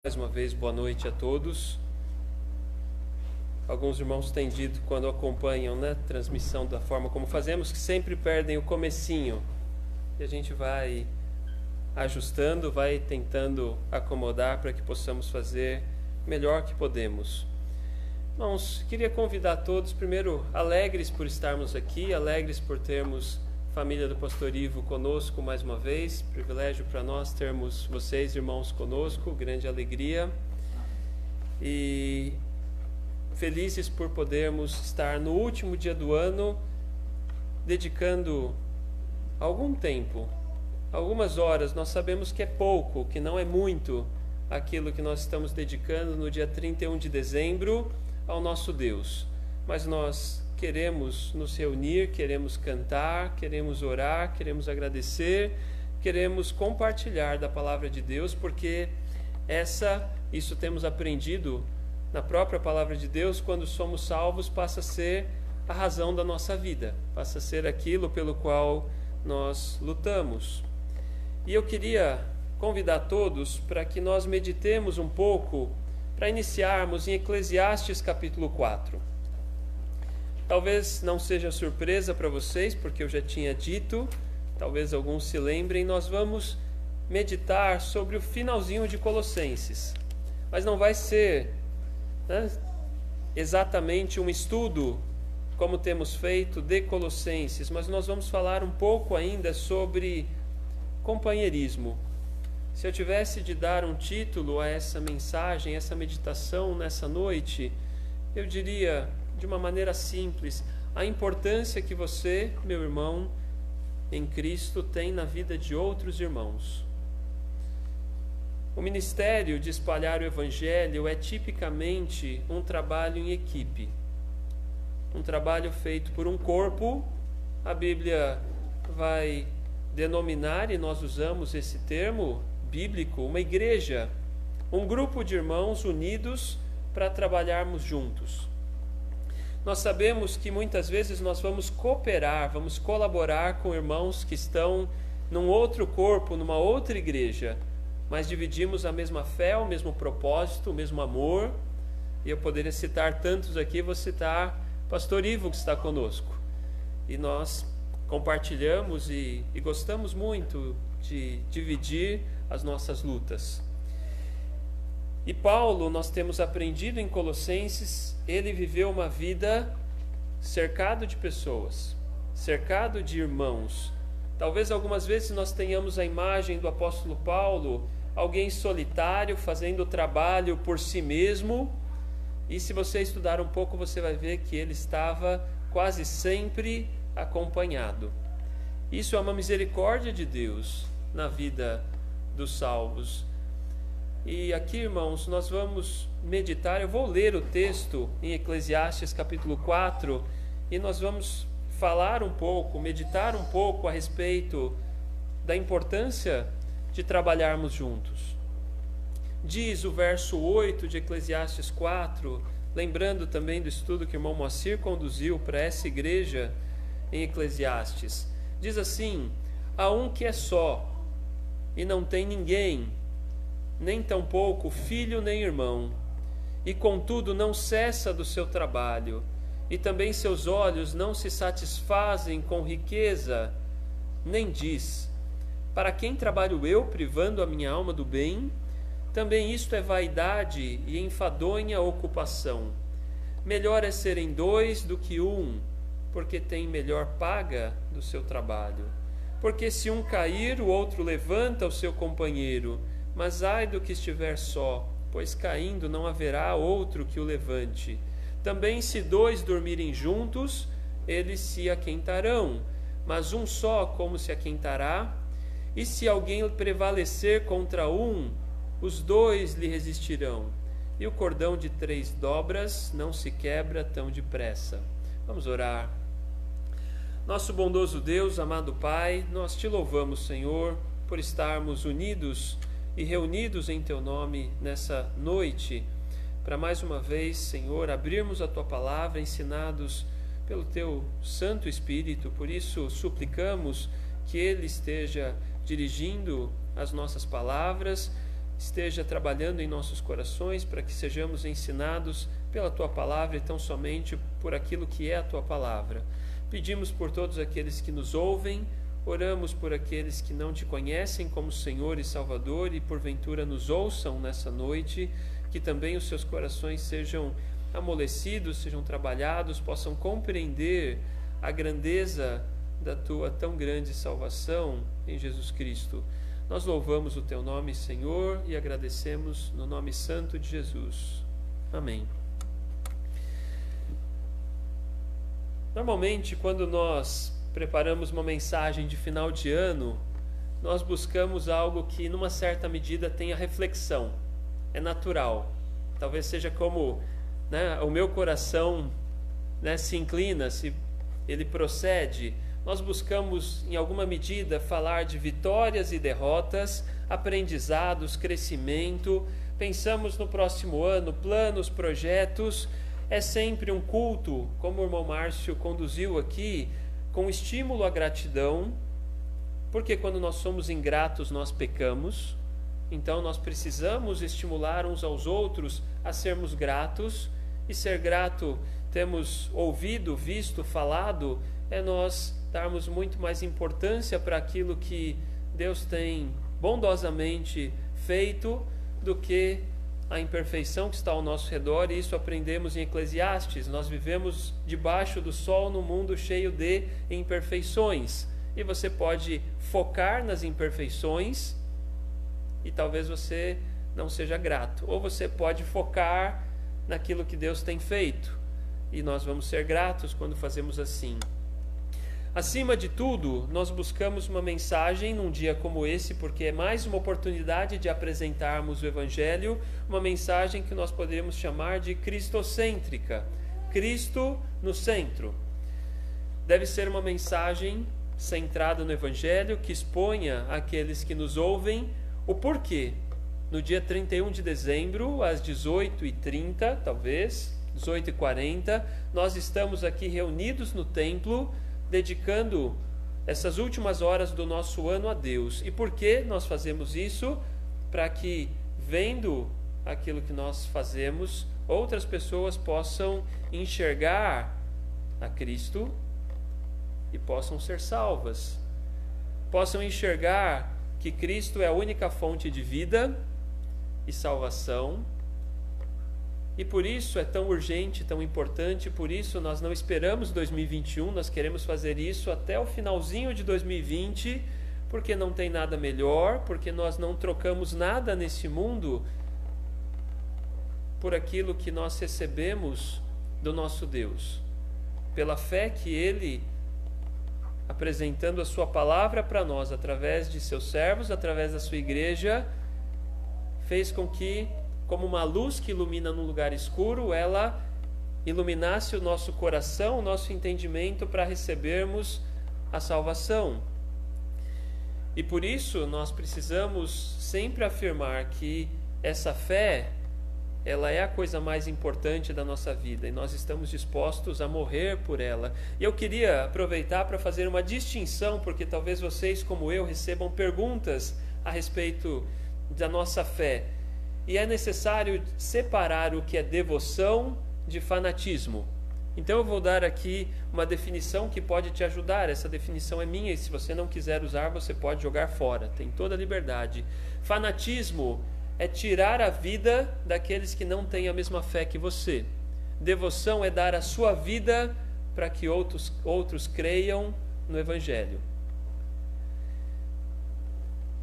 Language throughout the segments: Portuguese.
Mais uma vez, boa noite a todos. Alguns irmãos têm dito, quando acompanham a transmissão da forma como fazemos, que sempre perdem o comecinho. E a gente vai ajustando, vai tentando acomodar para que possamos fazer o melhor que podemos. Irmãos, queria convidar todos, primeiro, alegres por estarmos aqui, alegres por termos família do Pastor Ivo conosco mais uma vez, privilégio para nós termos vocês, irmãos, conosco, grande alegria, e felizes por podermos estar no último dia do ano, dedicando algum tempo, algumas horas. Nós sabemos que é pouco, que não é muito aquilo que nós estamos dedicando no dia 31 de dezembro ao nosso Deus, mas nós queremos nos reunir, queremos cantar, queremos orar, queremos agradecer, queremos compartilhar da palavra de Deus, porque isso temos aprendido na própria palavra de Deus. Quando somos salvos, passa a ser a razão da nossa vida, passa a ser aquilo pelo qual nós lutamos. E eu queria convidar todos para que nós meditemos um pouco, para iniciarmos em Eclesiastes capítulo 4. Talvez não seja surpresa para vocês, porque eu já tinha dito, talvez alguns se lembrem, nós vamos meditar sobre o finalzinho de Colossenses. Mas não vai ser exatamente um estudo, como temos feito, de Colossenses, mas nós vamos falar um pouco ainda sobre companheirismo. Se eu tivesse de dar um título a essa mensagem, essa meditação nessa noite, eu diria, de uma maneira simples, a importância que você, meu irmão, em Cristo tem na vida de outros irmãos. O ministério de espalhar o Evangelho é tipicamente um trabalho em equipe, um trabalho feito por um corpo. A Bíblia vai denominar, e nós usamos esse termo bíblico, uma igreja, um grupo de irmãos unidos para trabalharmos juntos. Nós sabemos que muitas vezes nós vamos cooperar, vamos colaborar com irmãos que estão num outro corpo, numa outra igreja, mas dividimos a mesma fé, o mesmo propósito, o mesmo amor. E eu poderia citar tantos aqui, vou citar Pastor Ivo, que está conosco. E nós compartilhamos e gostamos muito de dividir as nossas lutas. E Paulo, nós temos aprendido em Colossenses, ele viveu uma vida cercado de pessoas, cercado de irmãos. Talvez algumas vezes nós tenhamos a imagem do apóstolo Paulo, alguém solitário, fazendo o trabalho por si mesmo. E se você estudar um pouco, você vai ver que ele estava quase sempre acompanhado. Isso é uma misericórdia de Deus na vida dos salvos. E aqui, irmãos, nós vamos meditar. Eu vou ler o texto em Eclesiastes capítulo 4 e nós vamos falar um pouco, meditar um pouco a respeito da importância de trabalharmos juntos. Diz o verso 8 de Eclesiastes 4, lembrando também do estudo que o irmão Moacir conduziu para essa igreja em Eclesiastes. Diz assim: há um que é só e não tem ninguém, nem tampouco filho nem irmão, e contudo não cessa do seu trabalho, e também seus olhos não se satisfazem com riqueza, nem diz: para quem trabalho eu, privando a minha alma do bem? Também isto é vaidade e enfadonha ocupação. Melhor é serem dois do que um, porque tem melhor paga do seu trabalho. Porque se um cair, o outro levanta o seu companheiro. Mas ai do que estiver só, pois caindo não haverá outro que o levante. Também se dois dormirem juntos, eles se aquentarão, mas um só como se aquentará? E se alguém prevalecer contra um, os dois lhe resistirão. E o cordão de 3 dobras não se quebra tão depressa. Vamos orar. Nosso bondoso Deus, amado Pai, nós te louvamos, Senhor, por estarmos unidos e reunidos em Teu nome nessa noite, para mais uma vez, Senhor, abrirmos a Tua palavra, ensinados pelo Teu Santo Espírito. Por isso, suplicamos que Ele esteja dirigindo as nossas palavras, esteja trabalhando em nossos corações para que sejamos ensinados pela Tua Palavra e tão somente por aquilo que é a Tua Palavra. Pedimos por todos aqueles que nos ouvem, oramos por aqueles que não Te conhecem como Senhor e Salvador e porventura nos ouçam nessa noite, que também os seus corações sejam amolecidos, sejam trabalhados, possam compreender a grandeza da Tua tão grande salvação em Jesus Cristo. Nós louvamos o Teu nome, Senhor, e agradecemos no nome santo de Jesus. Amém. Normalmente, quando nós preparamos uma mensagem de final de ano, nós buscamos algo que, numa certa medida, tenha reflexão. É natural. Talvez seja como, o meu coração, se inclina, se ele procede. Nós buscamos, em alguma medida, falar de vitórias e derrotas, aprendizados, crescimento. Pensamos no próximo ano, planos, projetos. É sempre um culto, como o irmão Márcio conduziu aqui, com estímulo à gratidão, porque quando nós somos ingratos, nós pecamos. Então nós precisamos estimular uns aos outros a sermos gratos, e ser grato, temos ouvido, visto, falado, é nós darmos muito mais importância para aquilo que Deus tem bondosamente feito do que a imperfeição que está ao nosso redor, e isso aprendemos em Eclesiastes. Nós vivemos debaixo do sol num mundo cheio de imperfeições, e você pode focar nas imperfeições e talvez você não seja grato, ou você pode focar naquilo que Deus tem feito, e nós vamos ser gratos quando fazemos assim. Acima de tudo, nós buscamos uma mensagem num dia como esse, porque é mais uma oportunidade de apresentarmos o Evangelho, uma mensagem que nós poderíamos chamar de cristocêntrica, Cristo no centro. Deve ser uma mensagem centrada no Evangelho, que exponha àqueles que nos ouvem o porquê. No dia 31 de dezembro, às 18h30, talvez, 18h40, nós estamos aqui reunidos no templo, dedicando essas últimas horas do nosso ano a Deus. E por que nós fazemos isso? Para que, vendo aquilo que nós fazemos, outras pessoas possam enxergar a Cristo e possam ser salvas. Possam enxergar que Cristo é a única fonte de vida e salvação. E por isso é tão urgente, tão importante, por isso nós não esperamos 2021, nós queremos fazer isso até o finalzinho de 2020, porque não tem nada melhor, porque nós não trocamos nada nesse mundo por aquilo que nós recebemos do nosso Deus. Pela fé que Ele, apresentando a Sua palavra para nós, através de Seus servos, através da Sua igreja, fez com que, como uma luz que ilumina num lugar escuro, ela iluminasse o nosso coração, o nosso entendimento para recebermos a salvação. E por isso nós precisamos sempre afirmar que essa fé, ela é a coisa mais importante da nossa vida e nós estamos dispostos a morrer por ela. E eu queria aproveitar para fazer uma distinção, porque talvez vocês, como eu, recebam perguntas a respeito da nossa fé. E é necessário separar o que é devoção de fanatismo. Então eu vou dar aqui uma definição que pode te ajudar. Essa definição é minha e se você não quiser usar, você pode jogar fora. Tem toda a liberdade. Fanatismo é tirar a vida daqueles que não têm a mesma fé que você. Devoção é dar a sua vida para que outros creiam no Evangelho.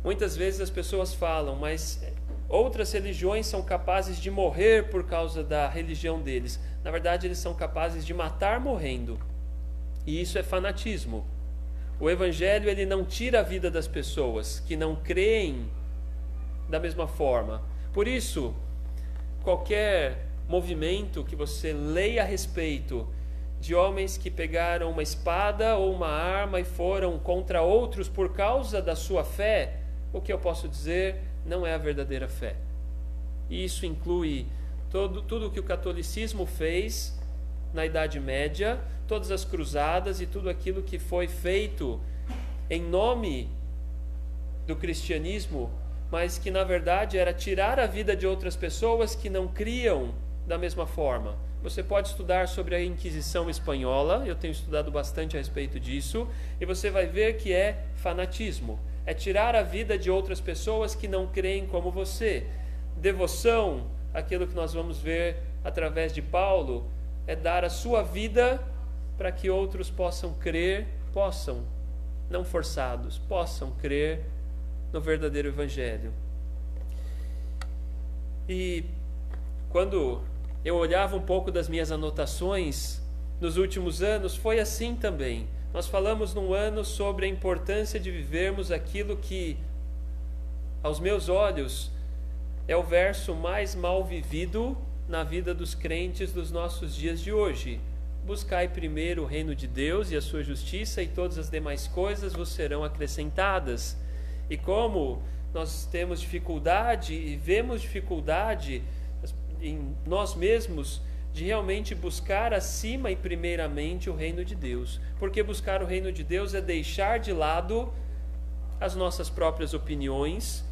Muitas vezes as pessoas falam, mas outras religiões são capazes de morrer por causa da religião deles. Na verdade, eles são capazes de matar morrendo. E isso é fanatismo. O Evangelho, ele não tira a vida das pessoas que não creem da mesma forma. Por isso, qualquer movimento que você leia a respeito de homens que pegaram uma espada ou uma arma e foram contra outros por causa da sua fé, o que eu posso dizer não é a verdadeira fé. E isso inclui tudo o que o catolicismo fez na Idade Média, todas as cruzadas e tudo aquilo que foi feito em nome do cristianismo mas que na verdade era tirar a vida de outras pessoas que não criam da mesma forma. Você pode estudar sobre a Inquisição espanhola, eu tenho estudado bastante a respeito disso, e você vai ver que é fanatismo. É tirar a vida de outras pessoas que não creem como você. Devoção, aquilo que nós vamos ver através de Paulo, é dar a sua vida para que outros possam crer, não forçados, possam crer no verdadeiro Evangelho. E quando eu olhava um pouco das minhas anotações nos últimos anos, foi assim também. Nós falamos num ano sobre a importância de vivermos aquilo que, aos meus olhos, é o verso mais mal vivido na vida dos crentes dos nossos dias de hoje. Buscai primeiro o reino de Deus e a sua justiça, e todas as demais coisas vos serão acrescentadas. E como nós temos dificuldade e vemos dificuldade em nós mesmos de realmente buscar acima e primeiramente o reino de Deus. Porque buscar o reino de Deus é deixar de lado as nossas próprias opiniões,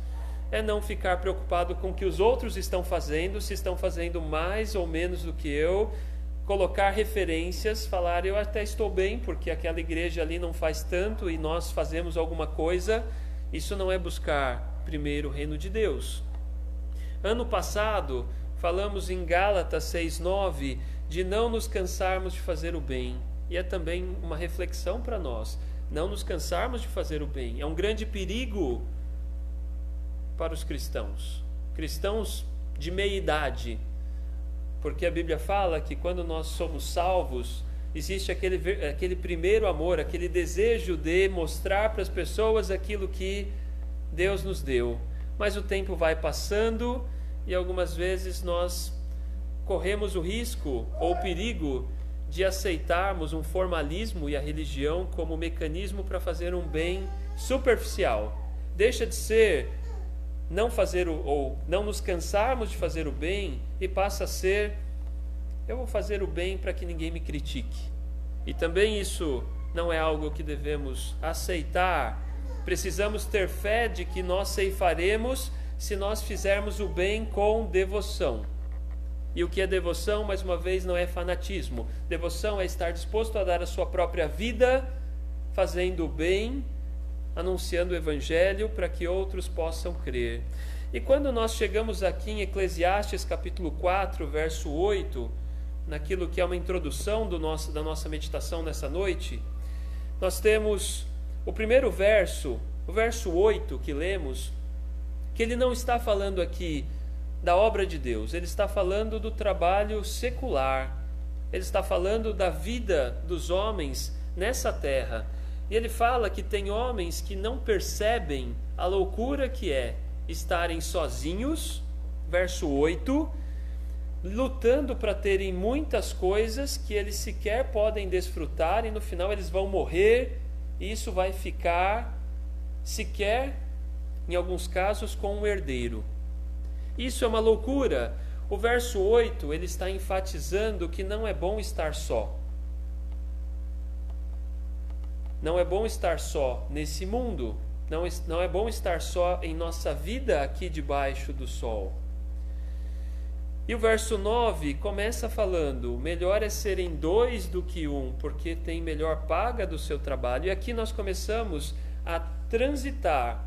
é não ficar preocupado com o que os outros estão fazendo, se estão fazendo mais ou menos do que eu, colocar referências, falar eu até estou bem porque aquela igreja ali não faz tanto e nós fazemos alguma coisa. Isso não é buscar primeiro o reino de Deus. Ano passado falamos em Gálatas 6:9 de não nos cansarmos de fazer o bem, e é também uma reflexão para nós, não nos cansarmos de fazer o bem. É um grande perigo para os cristãos de meia idade, porque a Bíblia fala que quando nós somos salvos, existe aquele primeiro amor, aquele desejo de mostrar para as pessoas aquilo que Deus nos deu. Mas o tempo vai passando e algumas vezes nós corremos o risco ou o perigo de aceitarmos um formalismo e a religião como mecanismo para fazer um bem superficial. Deixa de ser não nos cansarmos de fazer o bem e passa a ser eu vou fazer o bem para que ninguém me critique. E também isso não é algo que devemos aceitar. Precisamos ter fé de que nós ceifaremos se nós fizermos o bem com devoção. E o que é devoção, mais uma vez, não é fanatismo. Devoção é estar disposto a dar a sua própria vida, fazendo o bem, anunciando o Evangelho para que outros possam crer. E quando nós chegamos aqui em Eclesiastes capítulo 4, verso 8, naquilo que é uma introdução da nossa meditação nessa noite, nós temos o primeiro verso, o verso 8 que lemos, que ele não está falando aqui da obra de Deus, ele está falando do trabalho secular, ele está falando da vida dos homens nessa terra. E ele fala que tem homens que não percebem a loucura que é estarem sozinhos, verso 8, lutando para terem muitas coisas que eles sequer podem desfrutar, e no final eles vão morrer, e isso vai ficar sequer, em alguns casos, com um herdeiro. Isso é uma loucura. O verso 8, ele está enfatizando que não é bom estar só. Não é bom estar só nesse mundo. Não é bom estar só em nossa vida aqui debaixo do sol. E o verso 9 começa falando: melhor é serem dois do que um, porque tem melhor paga do seu trabalho. E aqui nós começamos a transitar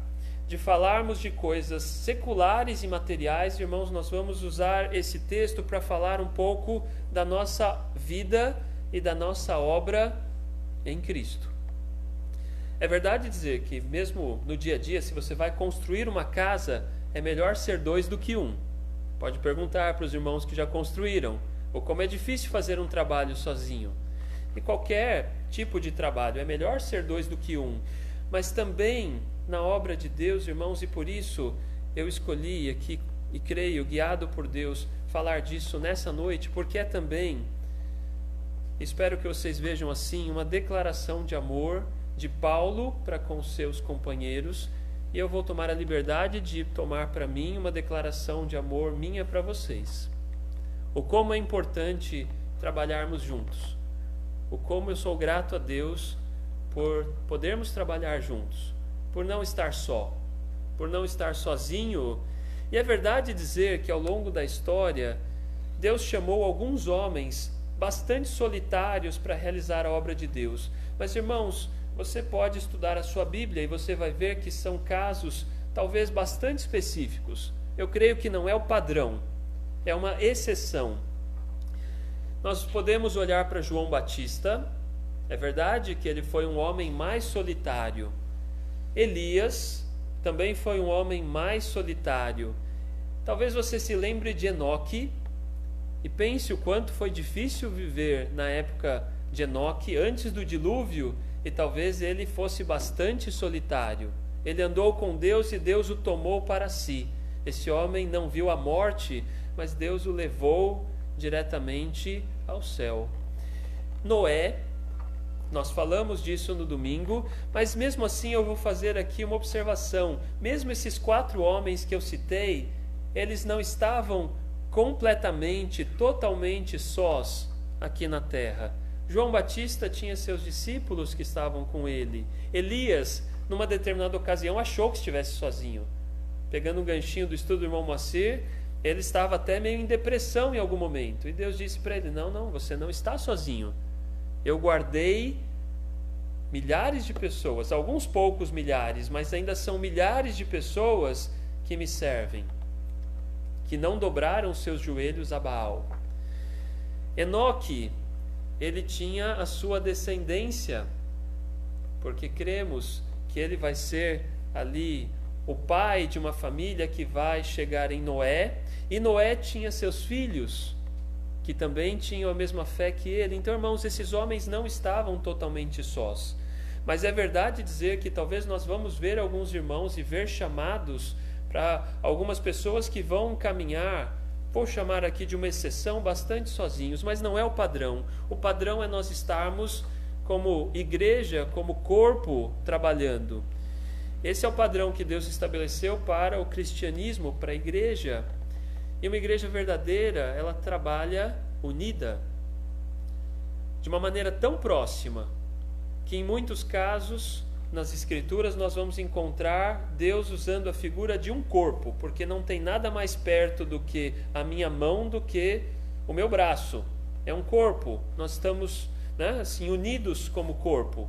de falarmos de coisas seculares e materiais. Irmãos, nós vamos usar esse texto para falar um pouco da nossa vida e da nossa obra em Cristo. É verdade dizer que mesmo no dia a dia, se você vai construir uma casa, é melhor ser dois do que um. Pode perguntar para os irmãos que já construíram, ou como é difícil fazer um trabalho sozinho. E qualquer tipo de trabalho, é melhor ser dois do que um. Mas também na obra de Deus, irmãos, e por isso eu escolhi aqui, e creio, guiado por Deus, falar disso nessa noite, porque é também, espero que vocês vejam assim, uma declaração de amor de Paulo para com os seus companheiros, e eu vou tomar a liberdade de tomar para mim uma declaração de amor minha para vocês. O como é importante trabalharmos juntos, o como eu sou grato a Deus por podermos trabalhar juntos, por não estar só, por não estar sozinho. E é verdade dizer que ao longo da história, Deus chamou alguns homens bastante solitários para realizar a obra de Deus. Mas, irmãos, você pode estudar a sua Bíblia e você vai ver que são casos talvez bastante específicos. Eu creio que não é o padrão, é uma exceção. Nós podemos olhar para João Batista. É verdade que ele foi um homem mais solitário. Elias também foi um homem mais solitário. Talvez você se lembre de Enoque e pense o quanto foi difícil viver na época de Enoque, antes do dilúvio, e talvez ele fosse bastante solitário. Ele andou com Deus e Deus o tomou para si. Esse homem não viu a morte, mas Deus o levou diretamente ao céu. Noé, nós falamos disso no domingo, mas mesmo assim eu vou fazer aqui uma observação. Mesmo esses 4 homens que eu citei, eles não estavam completamente, totalmente sós aqui na terra. João Batista tinha seus discípulos que estavam com ele. Elias, numa determinada ocasião, achou que estivesse sozinho. Pegando um ganchinho do estudo do irmão Moacir, ele estava até meio em depressão em algum momento. E Deus disse para ele, não, você não está sozinho. Eu guardei milhares de pessoas, alguns poucos milhares, mas ainda são milhares de pessoas que me servem, que não dobraram seus joelhos a Baal. Enoque, ele tinha a sua descendência, porque cremos que ele vai ser ali o pai de uma família que vai chegar em Noé, e Noé tinha seus filhos, que também tinham a mesma fé que ele. Então, irmãos, esses homens não estavam totalmente sós. Mas é verdade dizer que talvez nós vamos ver alguns irmãos e ver chamados para algumas pessoas que vão caminhar, vou chamar aqui de uma exceção, bastante sozinhos, mas não é o padrão. O padrão é nós estarmos como igreja, como corpo, trabalhando. Esse é o padrão que Deus estabeleceu para o cristianismo, para a igreja. E uma igreja verdadeira, ela trabalha unida, de uma maneira tão próxima, que em muitos casos, nas Escrituras, nós vamos encontrar Deus usando a figura de um corpo, porque não tem nada mais perto do que a minha mão, do que o meu braço. É um corpo, nós estamos, assim, unidos como corpo,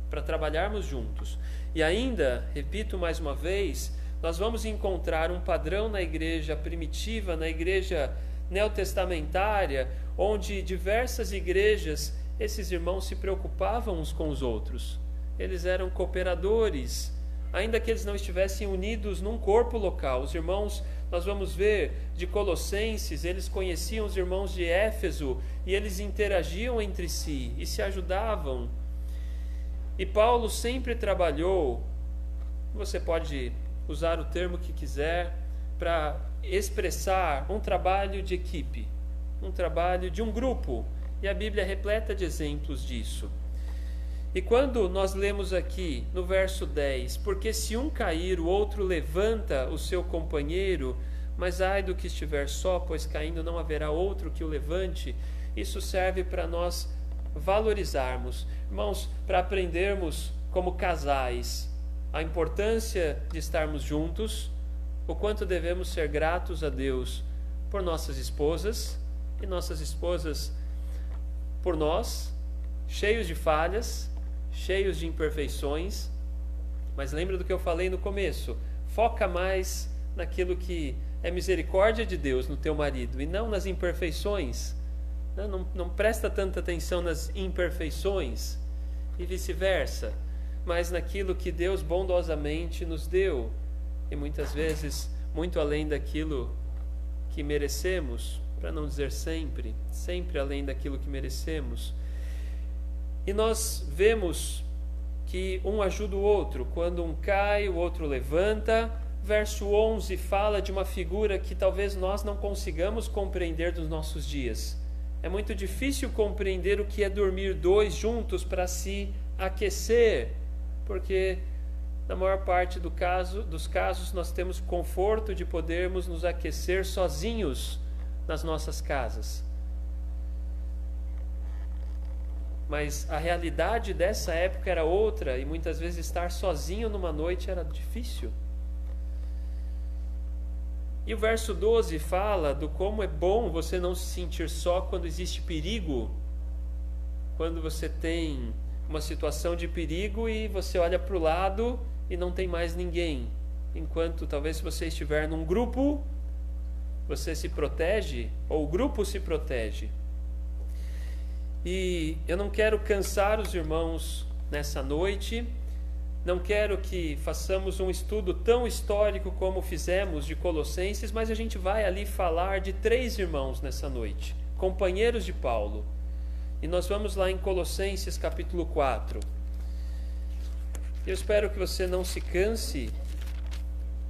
para trabalharmos juntos. E ainda, repito mais uma vez, nós vamos encontrar um padrão na igreja primitiva, na igreja neotestamentária, onde diversas igrejas, esses irmãos se preocupavam uns com os outros. Eles eram cooperadores, ainda que eles não estivessem unidos num corpo local. Os irmãos, nós vamos ver, de Colossenses, eles conheciam os irmãos de Éfeso e eles interagiam entre si e se ajudavam. E Paulo sempre trabalhou, você pode usar o termo que quiser, para expressar um trabalho de equipe, um trabalho de um grupo. E a Bíblia é repleta de exemplos disso. E quando nós lemos aqui no verso 10, porque se um cair, o outro levanta o seu companheiro, mas ai do que estiver só, pois caindo não haverá outro que o levante, isso serve para nós valorizarmos, irmãos, para aprendermos como casais a importância de estarmos juntos, o quanto devemos ser gratos a Deus por nossas esposas e nossas esposas por nós, cheios de falhas, cheios de imperfeições. Mas lembra do que eu falei no começo, foca mais naquilo que é misericórdia de Deus no teu marido e não nas imperfeições. Não presta tanta atenção nas imperfeições e vice-versa, mas naquilo que Deus bondosamente nos deu, e muitas vezes muito além daquilo que merecemos, para não dizer sempre, sempre além daquilo que merecemos. E nós vemos que um ajuda o outro, quando um cai, o outro levanta. Verso 11 fala de uma figura que talvez nós não consigamos compreender nos nossos dias. É muito difícil compreender o que é dormir 2 juntos para se aquecer, porque na maior parte dos casos nós temos conforto de podermos nos aquecer sozinhos nas nossas casas. Mas a realidade dessa época era outra, e muitas vezes estar sozinho numa noite era difícil. E o verso 12 fala do como é bom você não se sentir só quando existe perigo, quando você tem uma situação de perigo e você olha para o lado e não tem mais ninguém. Enquanto talvez se você estiver num grupo, você se protege, ou o grupo se protege. E eu não quero cansar os irmãos nessa noite, não quero que façamos um estudo tão histórico como fizemos de Colossenses, mas a gente vai ali falar de 3 irmãos nessa noite, companheiros de Paulo. E nós vamos lá em Colossenses capítulo 4. Eu espero que você não se canse,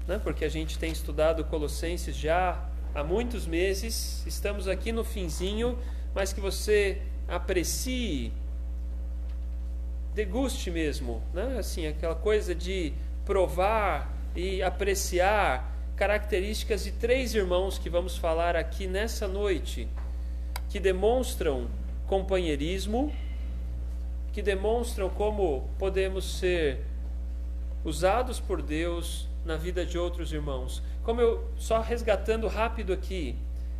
né, porque a gente tem estudado Colossenses já há muitos meses, estamos aqui no finzinho, mas que você aprecie, deguste mesmo, né? Assim, aquela coisa de provar e apreciar características de 3 irmãos que vamos falar aqui nessa noite, que demonstram companheirismo, que demonstram como podemos ser usados por Deus na vida de outros irmãos. Como eu, só resgatando rápido aqui,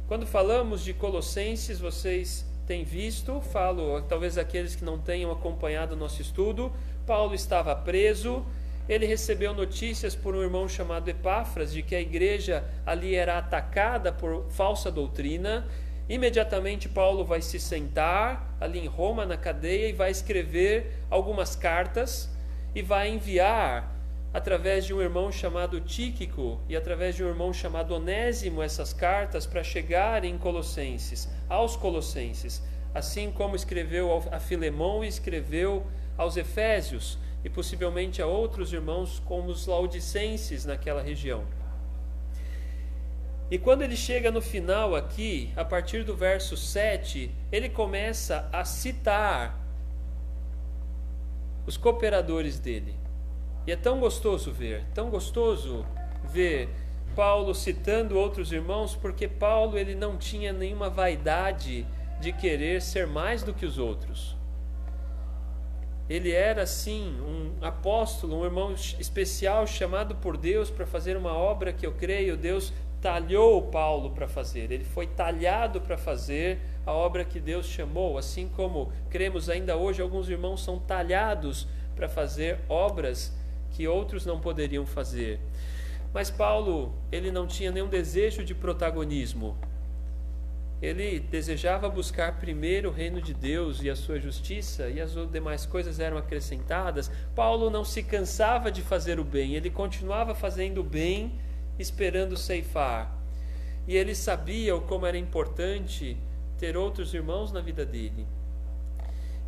quando falamos de Colossenses, vocês têm visto, falo talvez aqueles que não tenham acompanhado o nosso estudo, Paulo estava preso, ele recebeu notícias por um irmão chamado Epáfras de que a igreja ali era atacada por falsa doutrina. Imediatamente Paulo vai se sentar ali em Roma, na cadeia, e vai escrever algumas cartas e vai enviar através de um irmão chamado Tíquico e através de um irmão chamado Onésimo essas cartas para chegarem em Colossenses, aos Colossenses, assim como escreveu a Filemão e escreveu aos Efésios e possivelmente a outros irmãos como os Laodicenses naquela região. E quando ele chega no final aqui, a partir do verso 7, ele começa a citar os cooperadores dele. E é tão gostoso ver Paulo citando outros irmãos, porque Paulo ele não tinha nenhuma vaidade de querer ser mais do que os outros. Ele era, sim, um apóstolo, um irmão especial chamado por Deus para fazer uma obra que eu creio Deus talhou Paulo para fazer. Ele foi talhado para fazer a obra que Deus chamou, assim como cremos ainda hoje, alguns irmãos são talhados para fazer obras que outros não poderiam fazer. Mas Paulo, ele não tinha nenhum desejo de protagonismo. Ele desejava buscar primeiro o reino de Deus e a sua justiça, e as demais coisas eram acrescentadas. Paulo não se cansava de fazer o bem, ele continuava fazendo o bem, esperando ceifar. E ele sabia como era importante ter outros irmãos na vida dele.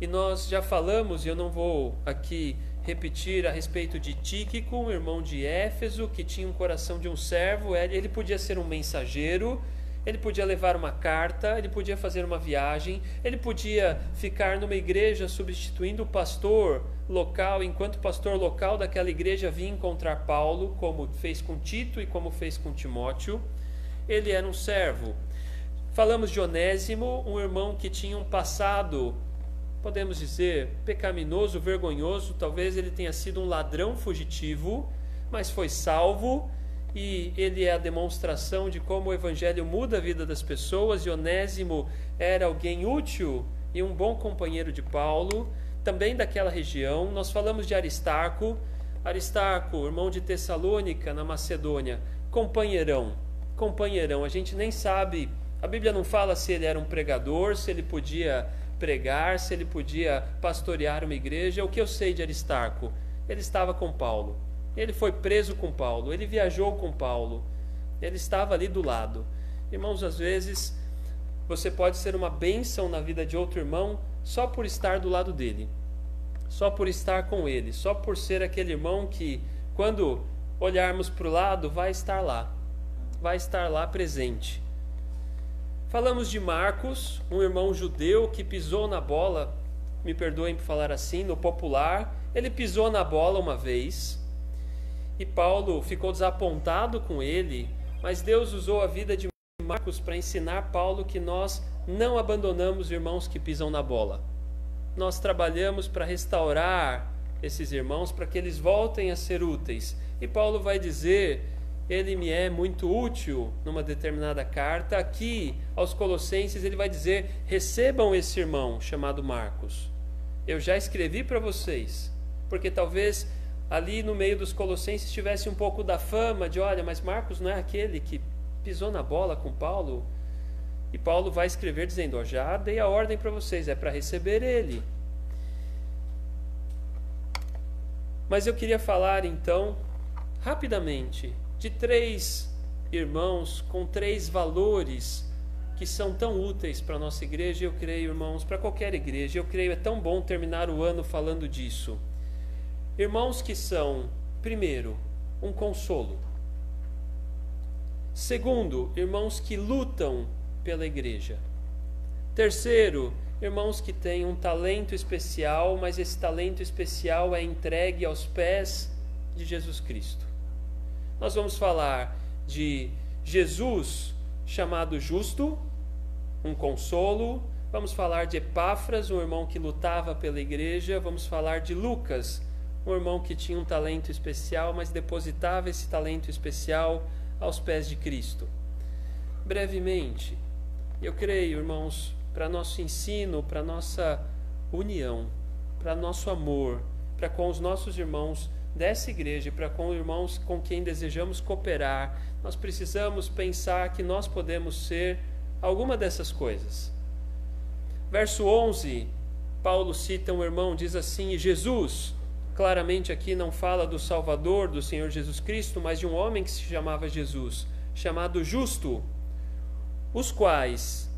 E nós já falamos, e eu não vou aqui repetir a respeito de Tíquico, um irmão de Éfeso, que tinha um coração de um servo. Ele podia ser um mensageiro, ele podia levar uma carta, ele podia fazer uma viagem, ele podia ficar numa igreja substituindo o pastor local, enquanto o pastor local daquela igreja vinha encontrar Paulo, como fez com Tito e como fez com Timóteo. Ele era um servo. Falamos de Onésimo, um irmão que tinha um passado, podemos dizer, pecaminoso, vergonhoso. Talvez ele tenha sido um ladrão fugitivo, mas foi salvo, e ele é a demonstração de como o evangelho muda a vida das pessoas. E Onésimo era alguém útil e um bom companheiro de Paulo, também daquela região. Nós falamos de Aristarco, irmão de Tessalônica, na Macedônia, companheirão, a gente nem sabe, a Bíblia não fala se ele era um pregador, se ele podia pregar, se ele podia pastorear uma igreja. O que eu sei de Aristarco? Ele estava com Paulo, ele foi preso com Paulo, ele viajou com Paulo, ele estava ali do lado. Irmãos, às vezes você pode ser uma bênção na vida de outro irmão só por estar do lado dele, só por estar com ele, só por ser aquele irmão que, quando olharmos para o lado, vai estar lá presente. Falamos de Marcos, um irmão judeu que pisou na bola, me perdoem por falar assim, no popular. Ele pisou na bola uma vez e Paulo ficou desapontado com ele, mas Deus usou a vida de Marcos para ensinar Paulo que nós não abandonamos irmãos que pisam na bola. Nós trabalhamos para restaurar esses irmãos, para que eles voltem a ser úteis. E Paulo vai dizer, ele me é muito útil numa determinada carta. Aqui, aos Colossenses, ele vai dizer: recebam esse irmão chamado Marcos. Eu já escrevi para vocês, porque talvez ali no meio dos Colossenses tivesse um pouco da fama de: olha, mas Marcos não é aquele que pisou na bola com Paulo? E Paulo vai escrever dizendo: ó, já dei a ordem para vocês, é para receber ele. Mas eu queria falar então, rapidamente, de 3 irmãos com 3 valores que são tão úteis para a nossa igreja. Eu creio, irmãos, para qualquer igreja, eu creio, é tão bom terminar o ano falando disso. Irmãos que são, primeiro, um consolo. Segundo, irmãos que lutam pela igreja. Terceiro, irmãos que têm um talento especial, mas esse talento especial é entregue aos pés de Jesus Cristo. Nós vamos falar de Jesus, chamado Justo, um consolo. Vamos falar de Epáfras, um irmão que lutava pela igreja. Vamos falar de Lucas, um irmão que tinha um talento especial, mas depositava esse talento especial aos pés de Cristo. Brevemente, eu creio, irmãos, para nosso ensino, para nossa união, para nosso amor, para com os nossos irmãos dessa igreja, para com irmãos com quem desejamos cooperar, nós precisamos pensar que nós podemos ser alguma dessas coisas. Verso 11, Paulo cita um irmão, diz assim: e Jesus, claramente aqui não fala do Salvador, do Senhor Jesus Cristo, mas de um homem que se chamava Jesus, chamado Justo, os quais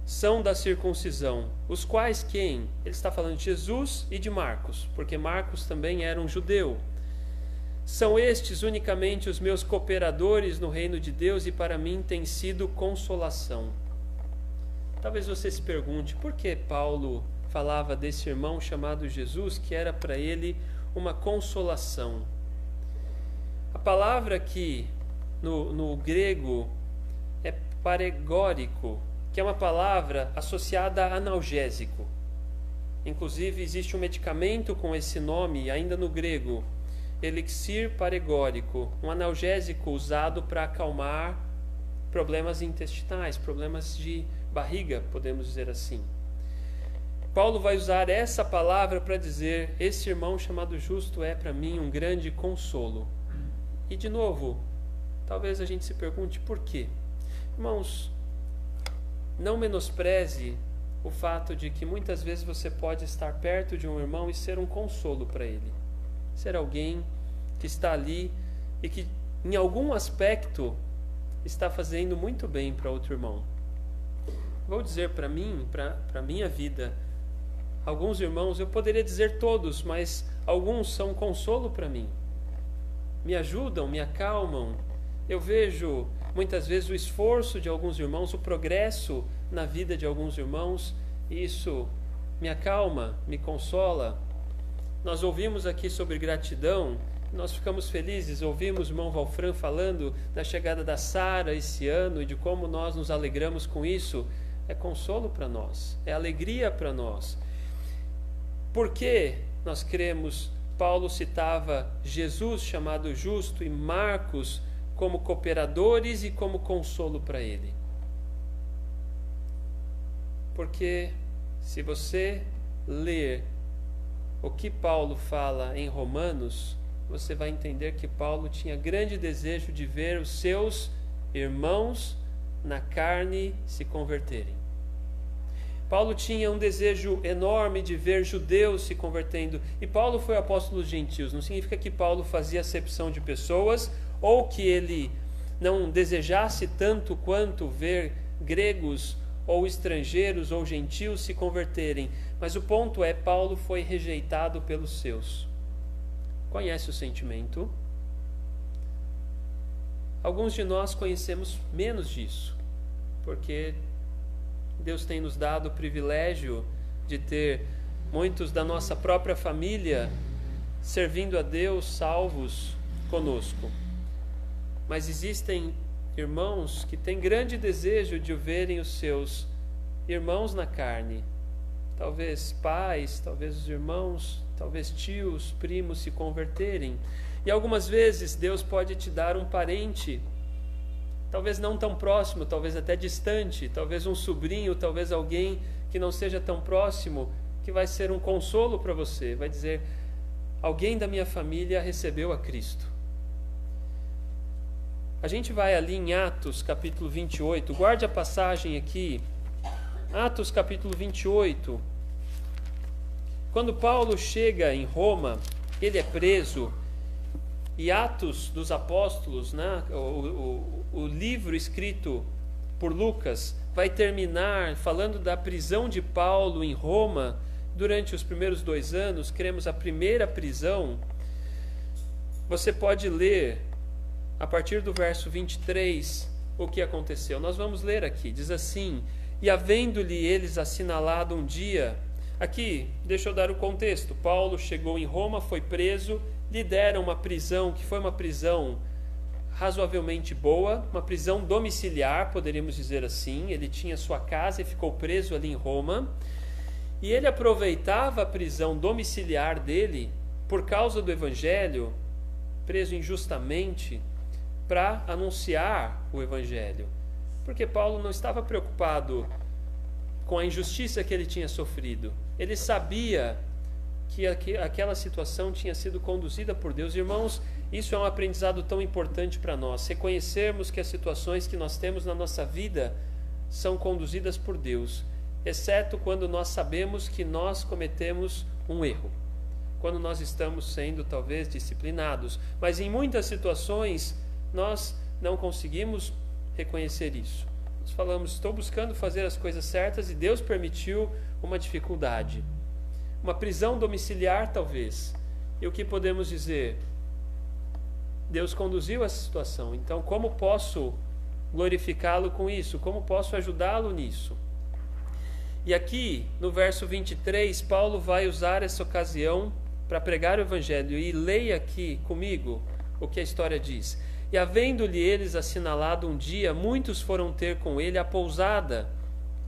são da circuncisão. Os quais quem? Ele está falando de Jesus e de Marcos, porque Marcos também era um judeu. São estes unicamente os meus cooperadores no reino de Deus, e para mim tem sido consolação. Talvez você se pergunte, por que Paulo falava desse irmão chamado Jesus, que era para ele uma consolação? A palavra aqui no grego é paregórico, que é uma palavra associada a analgésico. Inclusive existe um medicamento com esse nome, ainda no grego, elixir paregórico, um analgésico usado para acalmar problemas intestinais, problemas de barriga, podemos dizer assim. Paulo vai usar essa palavra para dizer: esse irmão chamado Justo é para mim um grande consolo. E de novo, talvez a gente se pergunte por quê. Irmãos, não menospreze o fato de que muitas vezes você pode estar perto de um irmão e ser um consolo para ele. Ser alguém que está ali e que em algum aspecto está fazendo muito bem para outro irmão. Vou dizer para mim, para a minha vida, alguns irmãos, eu poderia dizer todos, mas alguns são consolo para mim. Me ajudam, me acalmam. Eu vejo muitas vezes o esforço de alguns irmãos, o progresso na vida de alguns irmãos, e isso me acalma, me consola. Nós ouvimos aqui sobre gratidão, nós ficamos felizes, ouvimos o irmão Valfran falando da chegada da Sara esse ano e de como nós nos alegramos com isso. É consolo para nós, é alegria para nós. Por que nós cremos? Paulo citava Jesus, chamado Justo, e Marcos como cooperadores e como consolo para ele. Porque se você ler o que Paulo fala em Romanos, você vai entender que Paulo tinha grande desejo de ver os seus irmãos na carne se converterem. Paulo tinha um desejo enorme de ver judeus se convertendo. E Paulo foi apóstolo dos gentios. Não significa que Paulo fazia acepção de pessoas ou que ele não desejasse tanto quanto ver gregos ou estrangeiros ou gentios se converterem. Mas o ponto é, Paulo foi rejeitado pelos seus. Conhece o sentimento? Alguns de nós conhecemos menos disso, porque Deus tem nos dado o privilégio de ter muitos da nossa própria família servindo a Deus, salvos conosco. Mas existem irmãos que têm grande desejo de verem os seus irmãos na carne. Talvez pais, talvez os irmãos, talvez tios, primos se converterem. E algumas vezes Deus pode te dar um parente, talvez não tão próximo, talvez até distante, talvez um sobrinho, talvez alguém que não seja tão próximo, que vai ser um consolo para você, vai dizer: alguém da minha família recebeu a Cristo. A gente vai ali em Atos capítulo 28, guarde a passagem aqui, Atos capítulo 28, quando Paulo chega em Roma, ele é preso, e Atos dos Apóstolos, né, o livro escrito por Lucas, vai terminar falando da prisão de Paulo em Roma durante os primeiros 2 anos, cremos a primeira prisão. Você pode ler, a partir do verso 23, o que aconteceu. Nós vamos ler aqui, diz assim: e havendo-lhe eles assinalado um dia... Aqui, deixa eu dar o contexto. Paulo chegou em Roma, foi preso, lhe deram uma prisão, que foi uma prisão razoavelmente boa, uma prisão domiciliar, poderíamos dizer assim. Ele tinha sua casa e ficou preso ali em Roma. E ele aproveitava a prisão domiciliar dele, por causa do Evangelho, preso injustamente, para anunciar o Evangelho. Porque Paulo não estava preocupado com a injustiça que ele tinha sofrido. Ele sabia que aquela situação tinha sido conduzida por Deus. Irmãos, isso é um aprendizado tão importante para nós. Reconhecermos que as situações que nós temos na nossa vida são conduzidas por Deus, exceto quando nós sabemos que nós cometemos um erro, quando nós estamos sendo talvez disciplinados. Mas em muitas situações nós não conseguimos reconhecer isso. Nós falamos: estou buscando fazer as coisas certas e Deus permitiu uma dificuldade, uma prisão domiciliar talvez. E o que podemos dizer? Deus conduziu essa situação, então como posso glorificá-lo com isso? Como posso ajudá-lo nisso? E aqui no verso 23, Paulo vai usar essa ocasião para pregar o Evangelho. E leia aqui comigo o que a história diz. E havendo-lhe eles assinalado um dia, muitos foram ter com ele a pousada,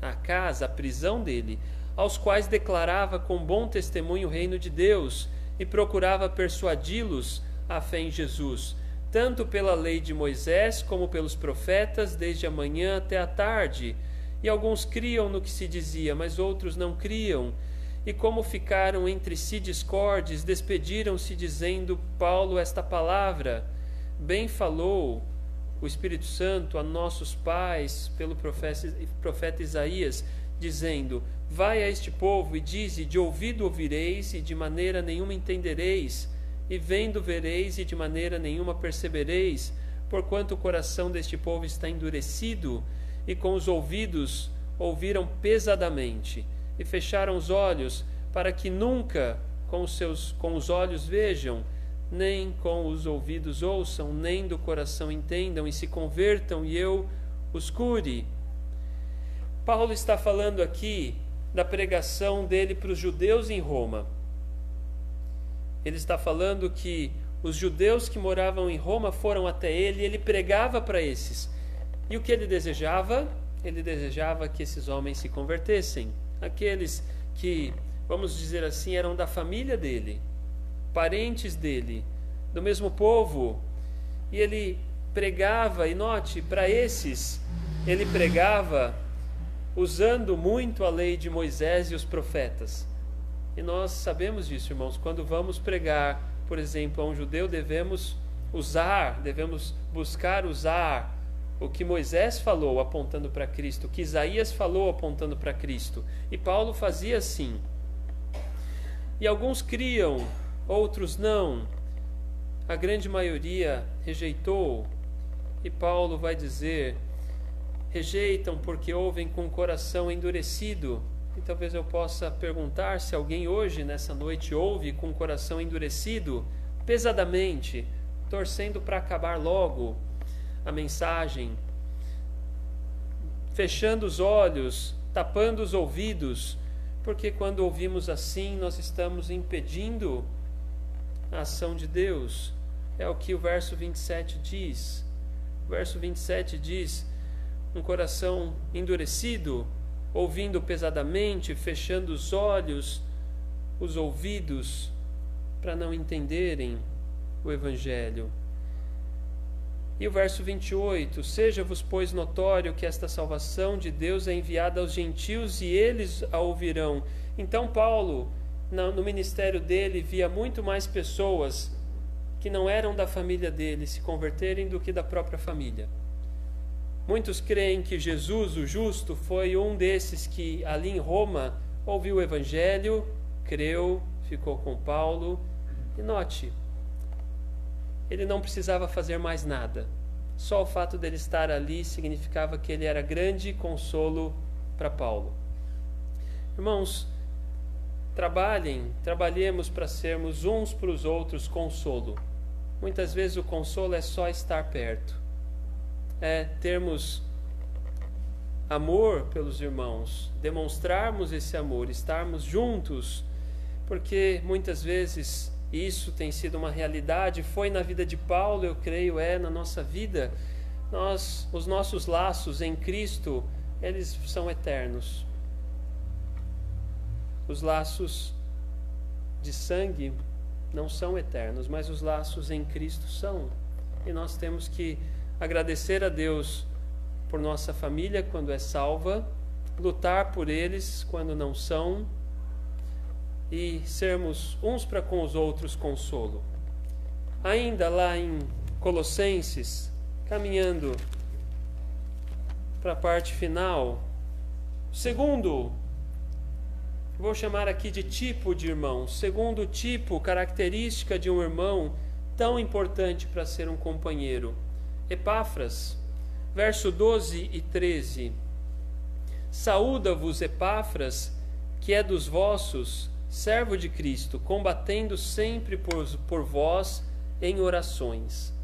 a casa, a prisão dele, aos quais declarava com bom testemunho o reino de Deus, e procurava persuadi-los à fé em Jesus, tanto pela lei de Moisés como pelos profetas, desde a manhã até a tarde. E alguns criam no que se dizia, mas outros não criam. E como ficaram entre si discordes, despediram-se dizendo Paulo esta palavra: bem falou o Espírito Santo a nossos pais pelo profeta Isaías, dizendo: vai a este povo e dize: de ouvido ouvireis e de maneira nenhuma entendereis, e vendo vereis e de maneira nenhuma percebereis, porquanto o coração deste povo está endurecido, e com os ouvidos ouviram pesadamente, e fecharam os olhos, para que nunca com os olhos vejam, nem com os ouvidos ouçam, nem do coração entendam, e se convertam, e eu os cure. Paulo está falando aqui da pregação dele para os judeus em Roma. Ele está falando que os judeus que moravam em Roma foram até ele, e ele pregava para esses. E o que ele desejava? Ele desejava que esses homens se convertessem. Aqueles que, vamos dizer assim, eram da família dele, parentes dele, do mesmo povo. E ele pregava, e note, para esses, ele pregava usando muito a lei de Moisés e os profetas. E nós sabemos disso, irmãos. Quando vamos pregar, por exemplo, a um judeu, devemos buscar usar o que Moisés falou apontando para Cristo, o que Isaías falou apontando para Cristo. E Paulo fazia assim. E alguns criam, outros não. A grande maioria rejeitou. E Paulo vai dizer: rejeitam porque ouvem com o coração endurecido. E talvez eu possa perguntar se alguém hoje, nessa noite, ouve com o coração endurecido, pesadamente, torcendo para acabar logo a mensagem, fechando os olhos, tapando os ouvidos, porque quando ouvimos assim, nós estamos impedindo a ação de Deus. É o que o verso 27 diz. O verso 27 diz: um coração endurecido, ouvindo pesadamente, fechando os olhos, os ouvidos, para não entenderem. o Evangelho. E o verso 28, seja-vos, pois, notório que esta salvação de Deus é enviada aos gentios e eles a ouvirão. Então Paulo, no ministério dele, via muito mais pessoas que não eram da família dele se converterem do que da própria família. Muitos creem que Jesus, o justo, foi um desses que ali em Roma ouviu o Evangelho, creu, ficou com Paulo. E note, ele não precisava fazer mais nada. Só o fato dele estar ali significava que ele era grande consolo para Paulo. Irmãos, trabalhemos para sermos uns para os outros consolo. Muitas vezes o consolo é só estar perto. É termos amor pelos irmãos, demonstrarmos esse amor, estarmos juntos, porque muitas vezes isso tem sido uma realidade, foi na vida de Paulo, eu creio, na nossa vida. Os nossos laços em Cristo, eles são eternos. Os laços de sangue não são eternos, mas os laços em Cristo são. E nós temos que agradecer a Deus por nossa família quando é salva, lutar por eles quando não são, e sermos uns para com os outros consolo. Ainda lá em Colossenses, caminhando para a parte final, segundo, vou chamar aqui de tipo de irmão, segundo tipo, característica de um irmão tão importante para ser um companheiro. Epáfras, verso 12 e 13. Saúda-vos, Epáfras, que é dos vossos, servo de Cristo, combatendo sempre por vós em orações.